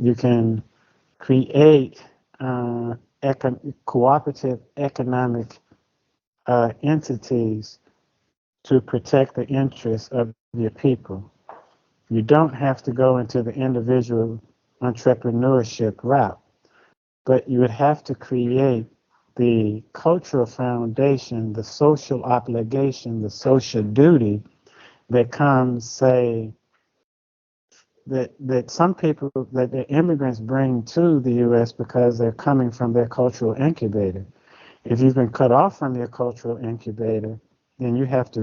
You can create cooperative economic entities to protect the interests of your people. You don't have to go into the individual entrepreneurship route, but you would have to create the cultural foundation, the social obligation, the social duty that comes, say, that some people, that the immigrants bring to the U.S. because they're coming from their cultural incubator. If you've been cut off from your cultural incubator, then you have to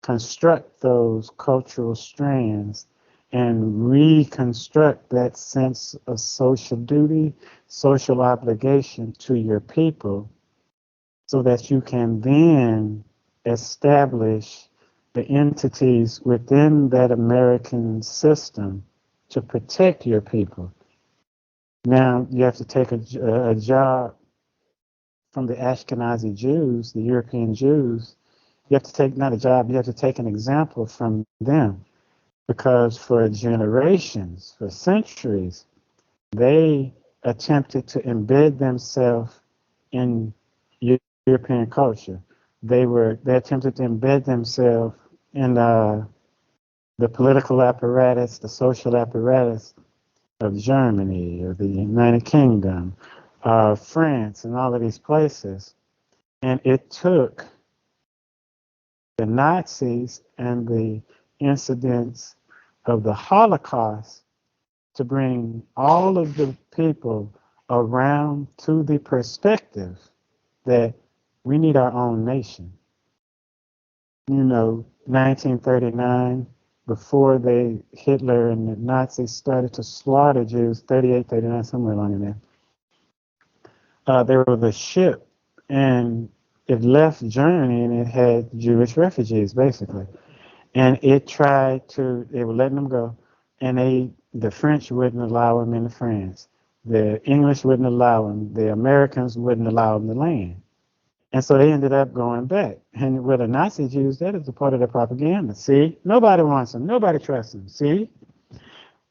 reconstruct those cultural strands and reconstruct that sense of social duty, social obligation to your people, so that you can then establish the entities within that American system to protect your people. Now you have to take a job from the Ashkenazi Jews, the European Jews, you have to take not a job, you have to take an example from them, because for generations, for centuries, they attempted to embed themselves in European culture. They attempted to embed themselves in the political apparatus, the social apparatus of Germany, of the United Kingdom, France, and all of these places. And it took the Nazis and the incidents of the Holocaust to bring all of the people around to the perspective that we need our own nation. 1939, before Hitler and the Nazis started to slaughter Jews, 38, 39, somewhere along in there, there was a ship, and it left Germany, and it had Jewish refugees, basically. And they were letting them go, and the French wouldn't allow them into France. The English wouldn't allow them. The Americans wouldn't allow them to land. And so they ended up going back. And with the Nazi Jews, that is a part of their propaganda. See, nobody wants them. Nobody trusts them. See?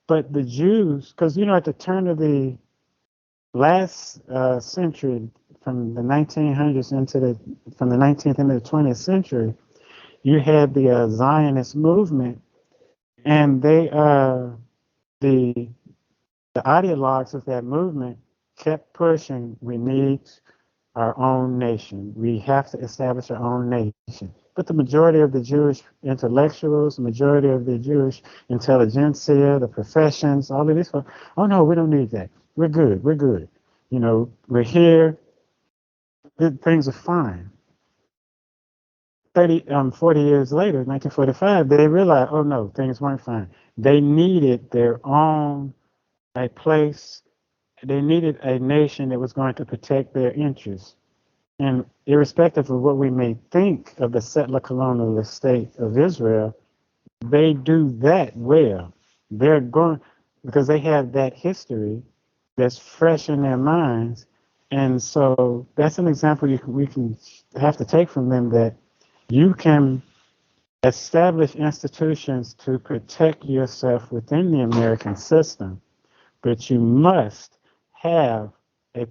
But the Jews, because, at the turn of the last century, from the 1900s from the 19th into the 20th century, you had the Zionist movement, and the ideologues of that movement kept pushing, we need our own nation. We have to establish our own nation. But the majority of the Jewish intellectuals, the majority of the Jewish intelligentsia, the professions, all of this, oh no, we don't need that. We're good. We're here. Things are fine. 40 years later, 1945, they realized, oh no, things weren't fine. They needed a place. They needed a nation that was going to protect their interests. And irrespective of what we may think of the settler colonial state of Israel, they do that well. They're going, because they have that history that's fresh in their minds. And so that's an example we can have to take from them, that you can establish institutions to protect yourself within the American system, but you must have a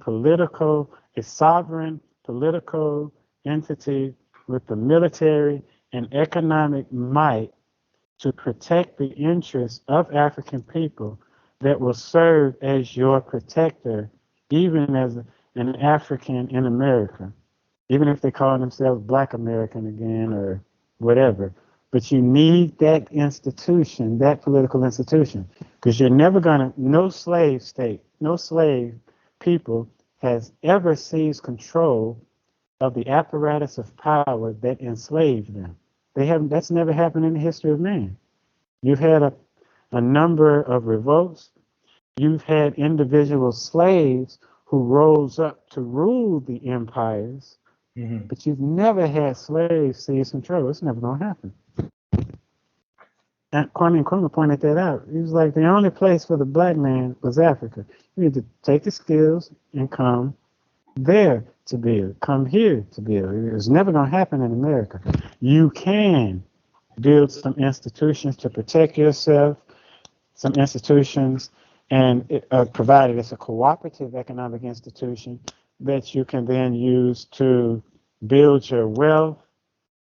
sovereign political entity with the military and economic might to protect the interests of African people that will serve as your protector, even as an African in America, even if they call themselves Black American again or whatever. But you need that institution, that political institution, because you're never no slave state, no slave people has ever seized control of the apparatus of power that enslaved them. That's never happened in the history of man. You've had a number of revolts. You've had individual slaves who rose up to rule the empires, but you've never had slaves seize control. It's never going to happen. And Kwame Nkrumah pointed that out. He was like, the only place for the black man was Africa. You need to take the skills and come there to build, come here to build. It was never going to happen in America. You can build some institutions to protect yourself, some institutions, and provided it's a cooperative economic institution that you can then use to build your wealth,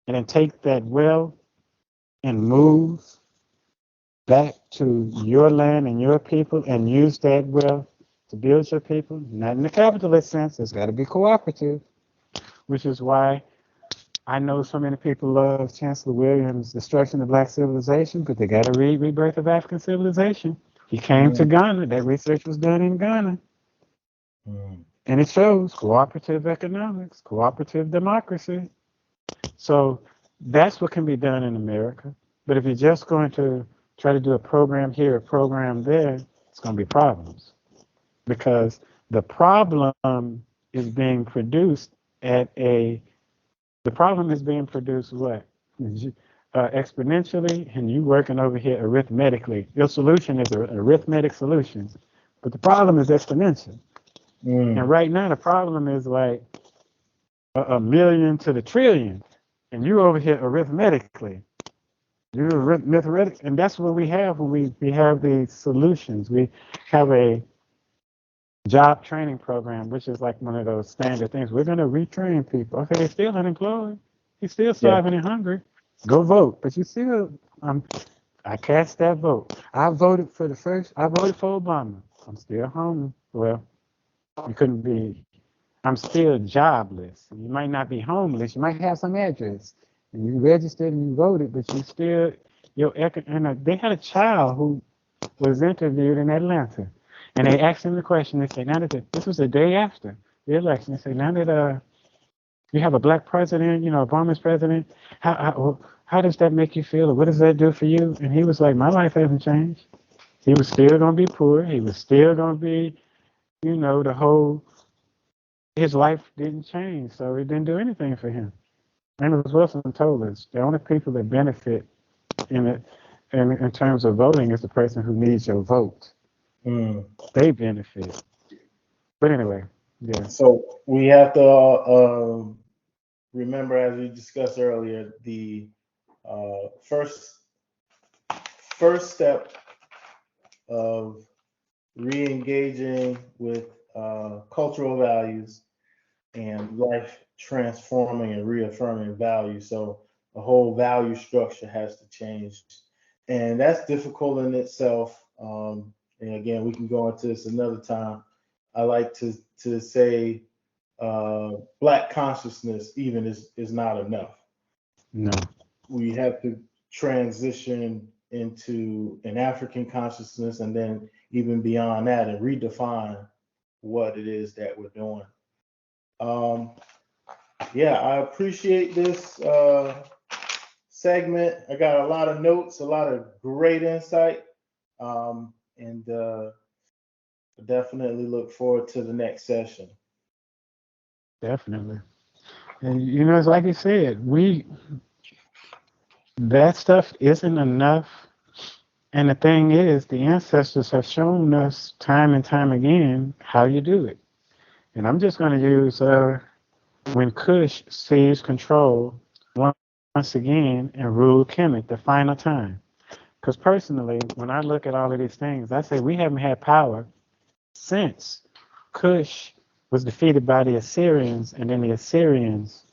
and then take that wealth and move back to your land and your people and use that wealth to build your people. Not in the capitalist sense. It's got to be cooperative, which is why I know so many people love Chancellor Williams' Destruction of Black Civilization, but they got to read Rebirth of African Civilization. He came to Ghana. That research was done in Ghana. And it shows cooperative economics, cooperative democracy. So that's what can be done in America. But if you're just going to try to do a program here, a program there, it's going to be problems. Because the problem is being produced the problem is being produced what? Exponentially, and you working over here arithmetically. Your solution is an arithmetic solution, but the problem is exponential. And right now the problem is like a million to the trillion, and you over here arithmetically. You're arithmetic, and that's what we have when we have these solutions. We have a job training program, which is like one of those standard things. We're going to retrain people. Okay, they're still unemployed. He's still starving and hungry. Go vote. But you still, I cast that vote. I voted for I voted for Obama. I'm still home. Well, you couldn't be, I'm still jobless. You might not be homeless. You might have some address. And you registered and you voted, but you still, they had a child who was interviewed in Atlanta. And they asked him the question. They said, now that this was the day after the election, they said, now that you have a black president, Obama's president, how does that make you feel? Or what does that do for you? And he was like, my life hasn't changed. He was still going to be poor. He was still going to be, his life didn't change. So it didn't do anything for him. Amos Wilson told us the only people that benefit in terms of voting is the person who needs your vote. They benefit. But anyway, yeah. So we have to remember, as we discussed earlier, the first step of re-engaging with cultural values and life transforming and reaffirming values. So the whole value structure has to change, and that's difficult in itself. And again, we can go into this another time. I like to say Black consciousness even is not enough. No. We have to transition into an African consciousness, and then even beyond that, and redefine what it is that we're doing. I appreciate this segment. I got a lot of notes, a lot of great insight, and definitely look forward to the next session. Definitely. And it's like you said, that stuff isn't enough. And the thing is, the ancestors have shown us time and time again how you do it. And I'm just going to use when Kush seized control once again and ruled Kemet the final time. Because personally, when I look at all of these things, I say we haven't had power since Kush was defeated by the Assyrians, and then the Assyrians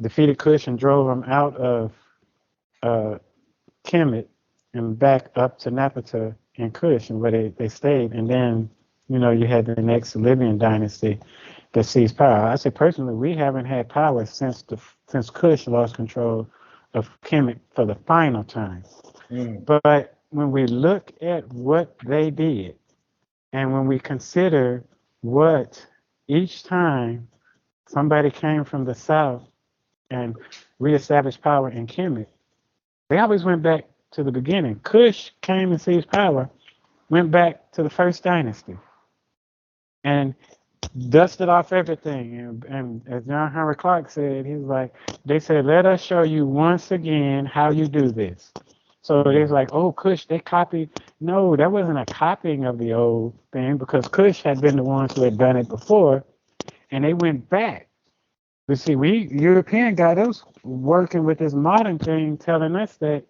defeated Kush and drove them out of Kemet and back up to Napata and Kush, and where they stayed. And then, you had the next Libyan dynasty that seized power. I say personally, we haven't had power since Kush lost control of Kemet for the final time. But when we look at what they did, and when we consider what each time somebody came from the south and reestablished power in Kemet, they always went back to the beginning. Kush came and seized power, went back to the first dynasty, and dusted off everything. And as John Henry Clark said, they said, let us show you once again how you do this. So it's like, oh, Kush, they copied. No, that wasn't a copying of the old thing, because Kush had been the ones who had done it before, and they went back. But see, we European got us working with this modern thing, telling us that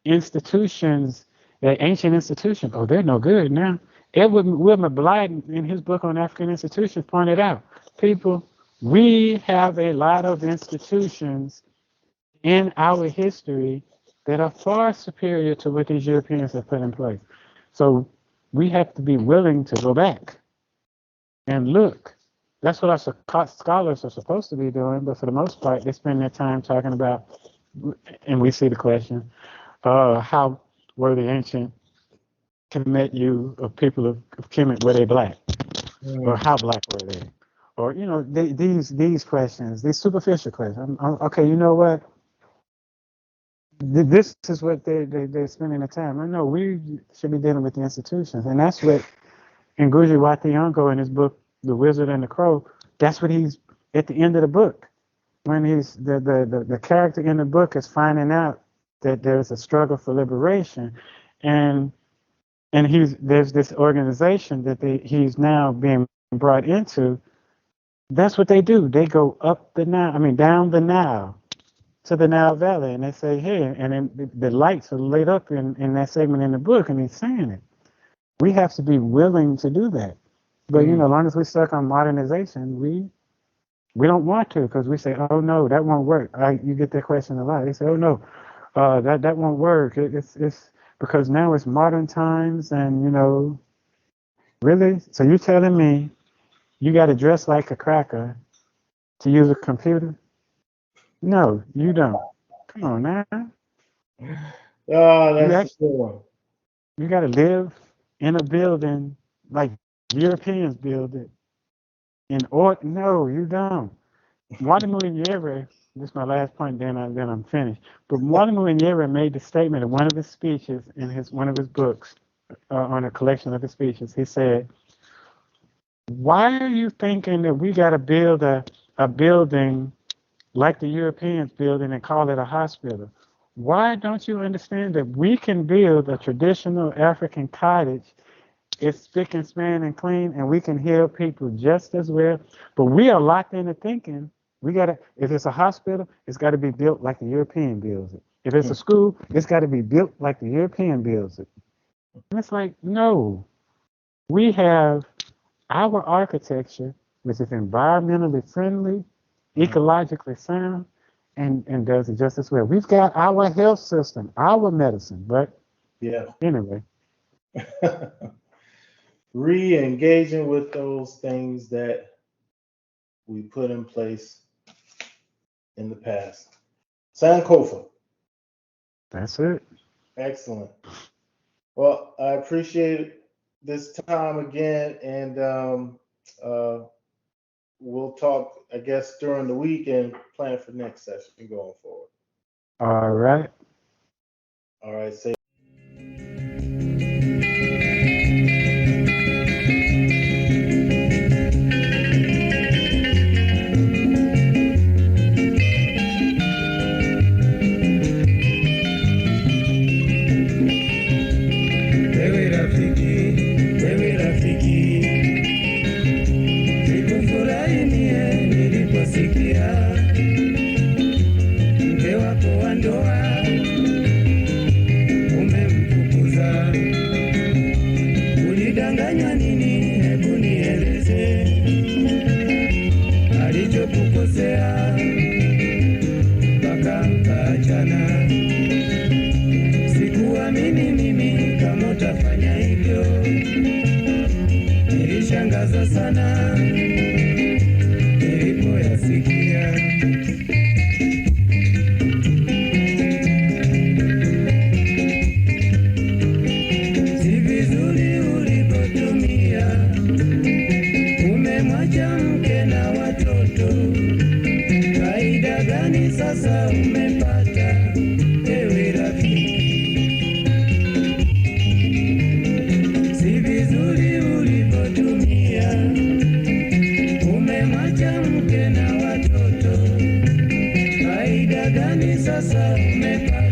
institutions, that ancient institutions, they're no good now. Edward Wilmer Blyden, in his book on African institutions, pointed out, people, we have a lot of institutions in our history that are far superior to what these Europeans have put in place. So we have to be willing to go back and look. That's what our scholars are supposed to be doing, but for the most part, they spend their time talking about, and we see the question, how were the ancient Kemet of people of Kemet, were they black? Or how black were they? Or, these questions, these superficial questions. Okay, you know what? This is what they're spending the time. I know we should be dealing with the institutions, and that's what Ngugi wa Thiong'o in his book, The Wizard and the Crow, that's what he's at the end of the book, when he's the character in the book is finding out that there's a struggle for liberation, and there's this organization that he's now being brought into That's what they do. They go up the Nile, I mean down the Nile to the Nile Valley, and they say, hey, and then the lights are lit up in that segment in the book, and he's saying it. We have to be willing to do that. But you know, as long as we're stuck on modernization, we don't want to, because we say, oh no, that won't work. You get that question a lot. They say, oh no, that won't work. It's because now it's modern times, and you know, really. So you're telling me you got to dress like a cracker to use a computer? No, you don't. Come on now. Oh, You that's the actually one. you got to live in a building like Europeans build it. No, you don't. Mwalimu, this is my last point, then I'm finished. But Mwalimu made the statement in one of his speeches in one of his books on a collection of his speeches. He said, "Why are you thinking that we got to build a building like the Europeans build and call it a hospital? Why don't you understand that we can build a traditional African cottage? It's spick and span and clean, and we can heal people just as well. But we are locked into thinking if it's a hospital, it's got to be built like the European builds it. If it's a school, it's got to be built like the European builds it." And it's like, no, we have our architecture, which is environmentally friendly, ecologically sound, and does it just as well. We've got our health system, our medicine, but Yeah. anyway. Re-engaging with those things that we put in place in the past. Sankofa. That's it. Excellent. Well, I appreciate this time again, and we'll talk, I guess, during the week and plan for next session going forward. All right. All right. Say Faida gani sasa umepata?